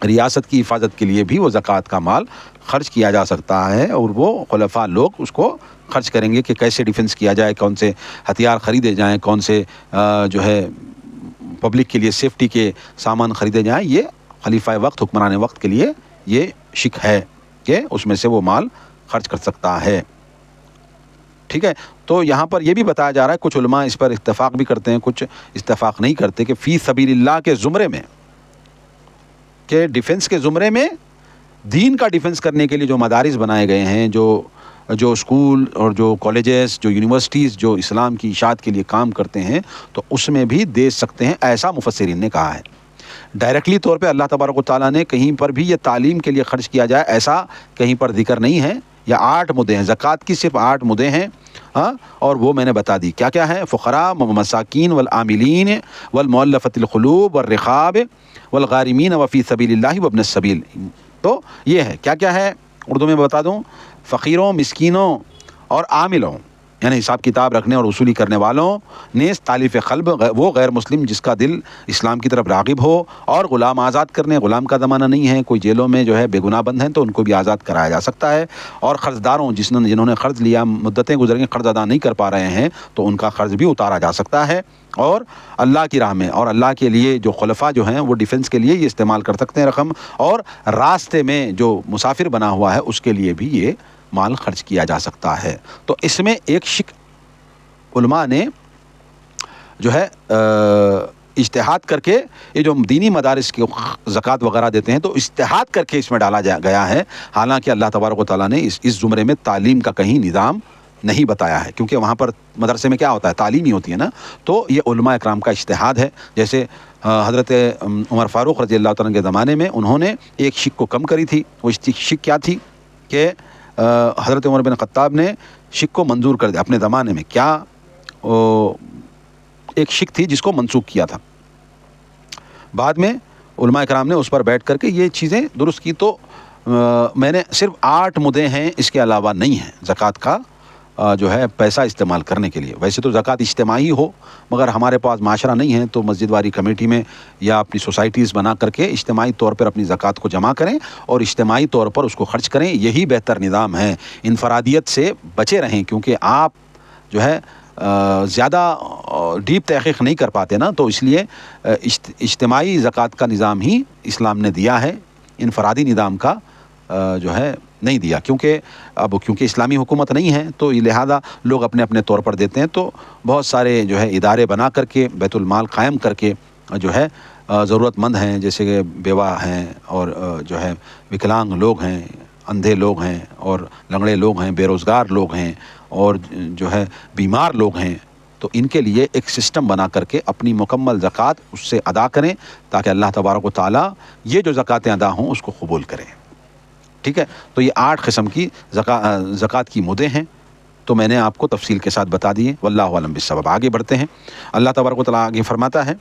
ریاست کی حفاظت کے لیے بھی وہ زکوٰۃ کا مال خرچ کیا جا سکتا ہے، اور وہ خلفاء لوگ اس کو خرچ کریں گے کہ کیسے ڈیفنس کیا جائے، کون سے ہتھیار خریدے جائیں، کون سے جو ہے پبلک کے لیے سیفٹی کے سامان خریدے جائیں۔ یہ خلیفہ وقت، حکمران وقت کے لیے یہ شک ہے کہ اس میں سے وہ مال خرچ کر سکتا ہے، ٹھیک ہے۔ تو یہاں پر یہ بھی بتایا جا رہا ہے، کچھ علماء اس پر اتفاق بھی کرتے ہیں، کچھ اتفاق نہیں کرتے، کہ فی سبیل اللہ کے زمرے میں، کہ ڈیفنس کے زمرے میں دین کا ڈیفنس کرنے کے لیے جو مدارس بنائے گئے ہیں، جو اسکول اور جو کالجز، جو یونیورسٹیز جو اسلام کی اشاعت کے لیے کام کرتے ہیں، تو اس میں بھی دے سکتے ہیں، ایسا مفسرین نے کہا ہے۔ ڈائریکٹلی طور پہ اللہ تبارک و تعالیٰ نے کہیں پر بھی یہ تعلیم کے لیے خرچ کیا جائے ایسا کہیں پر ذکر نہیں ہے۔ یا 8 مدیں ہیں، زکوٰۃ کی صرف 8 مدیں ہیں، اور وہ میں نے بتا دی کیا کیا ہے: فقراء و مساکین والعاملین والمؤلفۃ القلوب والرقاب والغارمین وفی سبیل اللہ وابن السبیل۔ تو یہ ہے، کیا کیا ہے اردو میں بتا دوں: فقیروں، مسکینوں اور عاملوں، یعنی حساب کتاب رکھنے اور وصولی کرنے والوں، نیز تالیف قلب، وہ غیر مسلم جس کا دل اسلام کی طرف راغب ہو، اور غلام آزاد کرنے، غلام کا زمانہ نہیں ہے، کوئی جیلوں میں جو ہے بے گناہ بند ہیں تو ان کو بھی آزاد کرایا جا سکتا ہے، اور قرض داروں جنہوں نے قرض لیا، مدتیں گزر گئیں، قرض ادا نہیں کر پا رہے ہیں تو ان کا قرض بھی اتارا جا سکتا ہے، اور اللہ کی راہ میں اور اللہ کے لیے جو خلفاء جو ہیں وہ ڈیفنس کے لیے یہ استعمال کر سکتے ہیں رقم، اور راستے میں جو مسافر بنا ہوا ہے اس کے لیے بھی یہ مال خرچ کیا جا سکتا ہے۔ تو اس میں ایک شک علماء نے جو ہے اجتہاد کر کے، یہ جو دینی مدارس کی زکوٰۃ وغیرہ دیتے ہیں تو اجتہاد کر کے اس میں ڈالا گیا ہے، حالانکہ اللہ تبارک و تعالیٰ نے اس زمرے میں تعلیم کا کہیں نظام نہیں بتایا ہے، کیونکہ وہاں پر مدرسے میں کیا ہوتا ہے، تعلیم ہی ہوتی ہے نا۔ تو یہ علماء اکرام کا اجتہاد ہے، جیسے حضرت عمر فاروق رضی اللہ تعالیٰ کے زمانے میں انہوں نے ایک شک کو کم کری تھی۔ وہ شک کیا تھی کہ حضرت عمر بن خطاب نے شک کو منظور کر دیا اپنے زمانے میں۔ کیا ایک شک تھی جس کو منسوخ کیا تھا، بعد میں علماء کرام نے اس پر بیٹھ کر کے یہ چیزیں درست کی۔ تو میں نے صرف 8 مدیں ہیں، اس کے علاوہ نہیں ہیں زکوٰۃ کا جو ہے پیسہ استعمال کرنے کے لیے۔ ویسے تو زکوٰۃ اجتماعی ہو، مگر ہمارے پاس معاشرہ نہیں ہے تو مسجد واری کمیٹی میں یا اپنی سوسائٹیز بنا کر کے اجتماعی طور پر اپنی زکوٰۃ کو جمع کریں اور اجتماعی طور پر اس کو خرچ کریں، یہی بہتر نظام ہے۔ انفرادیت سے بچے رہیں، کیونکہ آپ جو ہے زیادہ ڈیپ تحقیق نہیں کر پاتے نا، تو اس لیے اجتماعی زکوٰۃ کا نظام ہی اسلام نے دیا ہے، انفرادی نظام کا جو ہے نہیں دیا، کیونکہ اسلامی حکومت نہیں ہے تو لہذا لوگ اپنے اپنے طور پر دیتے ہیں۔ تو بہت سارے جو ہے ادارے بنا کر کے بیت المال قائم کر کے جو ہے ضرورت مند ہیں، جیسے کہ بیوہ ہیں اور جو ہے وکلانگ لوگ ہیں، اندھے لوگ ہیں اور لنگڑے لوگ ہیں، بے روزگار لوگ ہیں اور جو ہے بیمار لوگ ہیں، تو ان کے لیے ایک سسٹم بنا کر کے اپنی مکمل زکوٰۃ اس سے ادا کریں تاکہ اللہ تبارک و تعالیٰ یہ جو زکوٰۃیں ادا ہوں اس کو قبول کریں، ٹھیک ہے۔ تو یہ 8 قسم کی زکوٰۃ کی مدیں ہیں، تو میں نے آپ کو تفصیل کے ساتھ بتا دیے۔ واللہ اعلم بالصواب۔ آگے بڑھتے ہیں، اللہ تبارک و تعالیٰ آگے فرماتا ہے: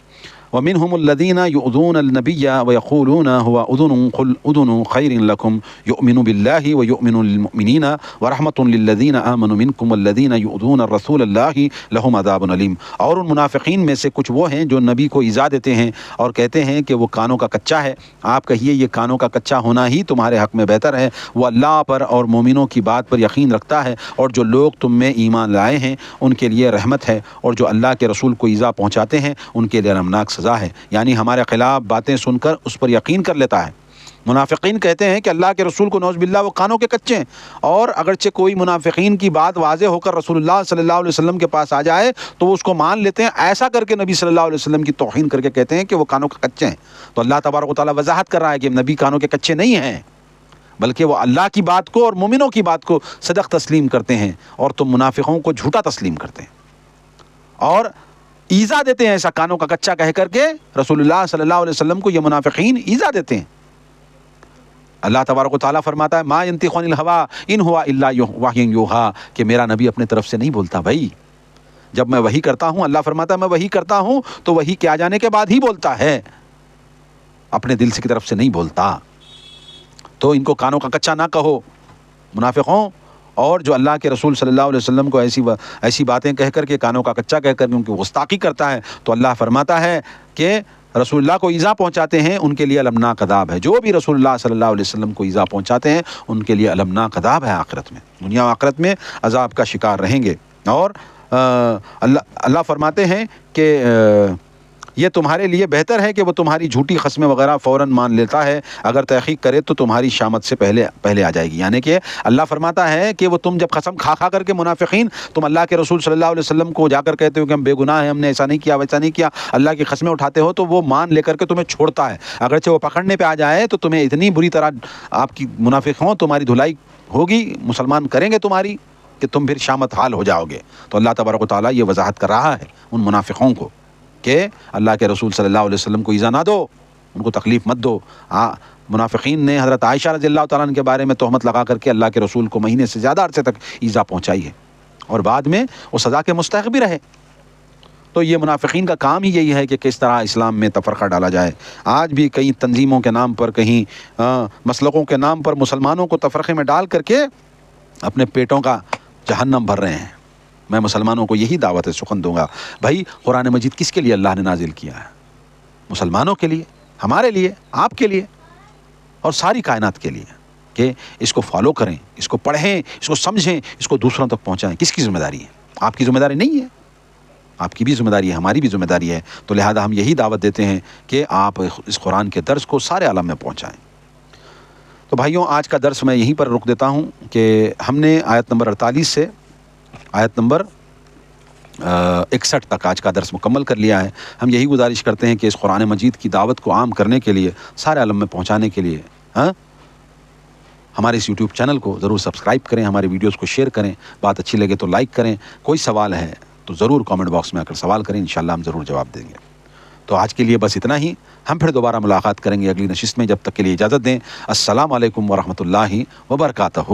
وَمِنْهُمُ الَّذِينَ يُؤْذُونَ النَّبِيَّ وَيَقُولُونَ هُوَ أُذُنٌ قُلْ أُذُنٌ خَيْرٍ لَكُمْ يُؤْمِنُ بِاللَّهِ وَيُؤْمِنُ لِلْمُؤْمِنِينَ وَرَحْمَةٌ لِلَّذِينَ آمَنُوا مِنْكُمْ وَالَّذِينَ يُؤْذُونَ الرَّسُولَ اللَّهِ لَهُمْ عَذَابٌ أَلِيمٌ۔ اور ان منافقین میں سے کچھ وہ ہیں جو نبی کو ایذا دیتے ہیں اور کہتے ہیں کہ وہ کانوں کا کچا ہے۔ آپ کہیے یہ کانوں کا کچا ہونا ہی تمہارے حق میں بہتر ہے، وہ اللہ پر اور مومنوں کی بات پر یقین رکھتا ہے، اور جو لوگ تم میں ایمان لائے ہیں ان کے لیے رحمت ہے، اور جو اللہ کے رسول کو ایذا پہنچاتے ہیں ان کے لیے المناک سزا ہے۔ یعنی ہمارے خلاف باتیں سن کر اس پر یقین کر لیتا ہے۔ منافقین کہتے ہیں کہ اللہ کے رسول کو نعوذ باللہ وہ کانوں کے کچے ہیں، اور اگرچہ کوئی منافقین کی بات واضح ہو کر رسول اللہ صلی اللہ علیہ وسلم کے پاس آ جائے تو وہ اس کو مان لیتے ہیں، ایسا کر کے نبی صلی اللہ علیہ وسلم کی توہین کر کے کہتے ہیں کہ وہ کانوں کے کچے ہیں۔ تو اللہ تبارک و تعالیٰ وضاحت کر رہا ہے کہ نبی کانوں کے کچے نہیں ہیں، بلکہ وہ اللہ کی بات کو اور مومنوں کی بات کو صدق تسلیم کرتے ہیں، اور تم منافقوں کو جھوٹا تسلیم کرتے ہیں۔ اور ایذا دیتے ہیں ایسا کانوں کا کچا کہہ کر کے رسول اللہ صلی اللہ علیہ وسلم کو یہ منافقین ایذا دیتے ہیں۔ اللہ تبارک و تعالیٰ فرماتا ہے ما ینطق عن الہوی ان ہوا الا وحی یوحی، کہ میرا نبی اپنے طرف سے نہیں بولتا بھائی، جب میں وحی کرتا ہوں، اللہ فرماتا ہے میں وحی کرتا ہوں تو وحی کے آ جانے کے بعد ہی بولتا ہے، اپنے دل سے کی طرف سے نہیں بولتا۔ تو ان کو کانوں کا کچا نہ کہو منافقوں، اور جو اللہ کے رسول صلی اللہ علیہ وسلم کو ایسی باتیں کہہ کر کے کانوں کا کچا کہہ کر کے ان کی گستاخی کرتا ہے، تو اللہ فرماتا ہے کہ رسول اللہ کو ایذا پہنچاتے ہیں ان کے لیے المناک عذاب ہے۔ جو بھی رسول اللہ صلی اللہ علیہ وسلم کو ایذا پہنچاتے ہیں ان کے لیے المناک عذاب ہے، آخرت میں، دنیا و آخرت میں عذاب کا شکار رہیں گے۔ اور اللہ فرماتے ہیں کہ یہ تمہارے لیے بہتر ہے کہ وہ تمہاری جھوٹی قسمیں وغیرہ فوراً مان لیتا ہے، اگر تحقیق کرے تو تمہاری شامت سے پہلے آ جائے گی۔ یعنی کہ اللہ فرماتا ہے کہ وہ تم جب قسم کھا کر کے منافقین تم اللہ کے رسول صلی اللہ علیہ وسلم کو جا کر کہتے ہو کہ ہم بے گناہ ہیں، ہم نے ایسا نہیں کیا ویسا نہیں کیا، اللہ کی قسمیں اٹھاتے ہو، تو وہ مان لے کر کے تمہیں چھوڑتا ہے، اگرچہ وہ پکڑنے پہ آ جائے تو تمہیں اتنی بری طرح آپ کی منافق ہوں، تمہاری دھلائی ہوگی، مسلمان کریں گے تمہاری، کہ تم پھر شامت حال ہو جاؤ گے۔ تو اللہ تبارک و تعالیٰ یہ وضاحت کر رہا ہے ان منافقوں کو کہ اللہ کے رسول صلی اللہ علیہ وسلم کو ایذا نہ دو، ان کو تکلیف مت دو۔ منافقین نے حضرت عائشہ رضی اللہ تعالیٰ عنہ کے بارے میں تہمت لگا کر کے اللہ کے رسول کو مہینے سے زیادہ عرصے تک ایذا پہنچائی ہے، اور بعد میں وہ سزا کے مستحق بھی رہے۔ تو یہ منافقین کا کام ہی یہی ہے کہ کس طرح اسلام میں تفرقہ ڈالا جائے۔ آج بھی کئی تنظیموں کے نام پر، کہیں مسلکوں کے نام پر مسلمانوں کو تفرقے میں ڈال کر کے اپنے پیٹوں کا جہنم بھر رہے ہیں۔ میں مسلمانوں کو یہی دعوت سخن دوں گا، بھائی قرآن مجید کس کے لیے اللہ نے نازل کیا ہے؟ مسلمانوں کے لیے، ہمارے لیے، آپ کے لیے، اور ساری کائنات کے لیے، کہ اس کو فالو کریں، اس کو پڑھیں، اس کو سمجھیں، اس کو دوسروں تک پہنچائیں۔ کس کی ذمہ داری ہے؟ آپ کی ذمہ داری نہیں ہے، آپ کی بھی ذمہ داری ہے، ہماری بھی ذمہ داری ہے۔ تو لہذا ہم یہی دعوت دیتے ہیں کہ آپ اس قرآن کے درس کو سارے عالم میں پہنچائیں۔ تو بھائیوں، آج کا درس میں یہیں پر رک دیتا ہوں کہ ہم نے آیت نمبر 48 سے آیت نمبر 61 تک آج کا درس مکمل کر لیا ہے۔ ہم یہی گزارش کرتے ہیں کہ اس قرآن مجید کی دعوت کو عام کرنے کے لیے، سارے عالم میں پہنچانے کے لیے ہمارے اس یوٹیوب چینل کو ضرور سبسکرائب کریں، ہمارے ویڈیوز کو شیئر کریں، بات اچھی لگے تو لائک کریں، کوئی سوال ہے تو ضرور کامنٹ باکس میں آ کر سوال کریں، انشاءاللہ ہم ضرور جواب دیں گے۔ تو آج کے لیے بس اتنا ہی، ہم پھر دوبارہ ملاقات کریں گے اگلی نشست میں، جب تک کے لیے اجازت دیں۔ السلام علیکم ورحمۃ اللہ وبرکاتہ۔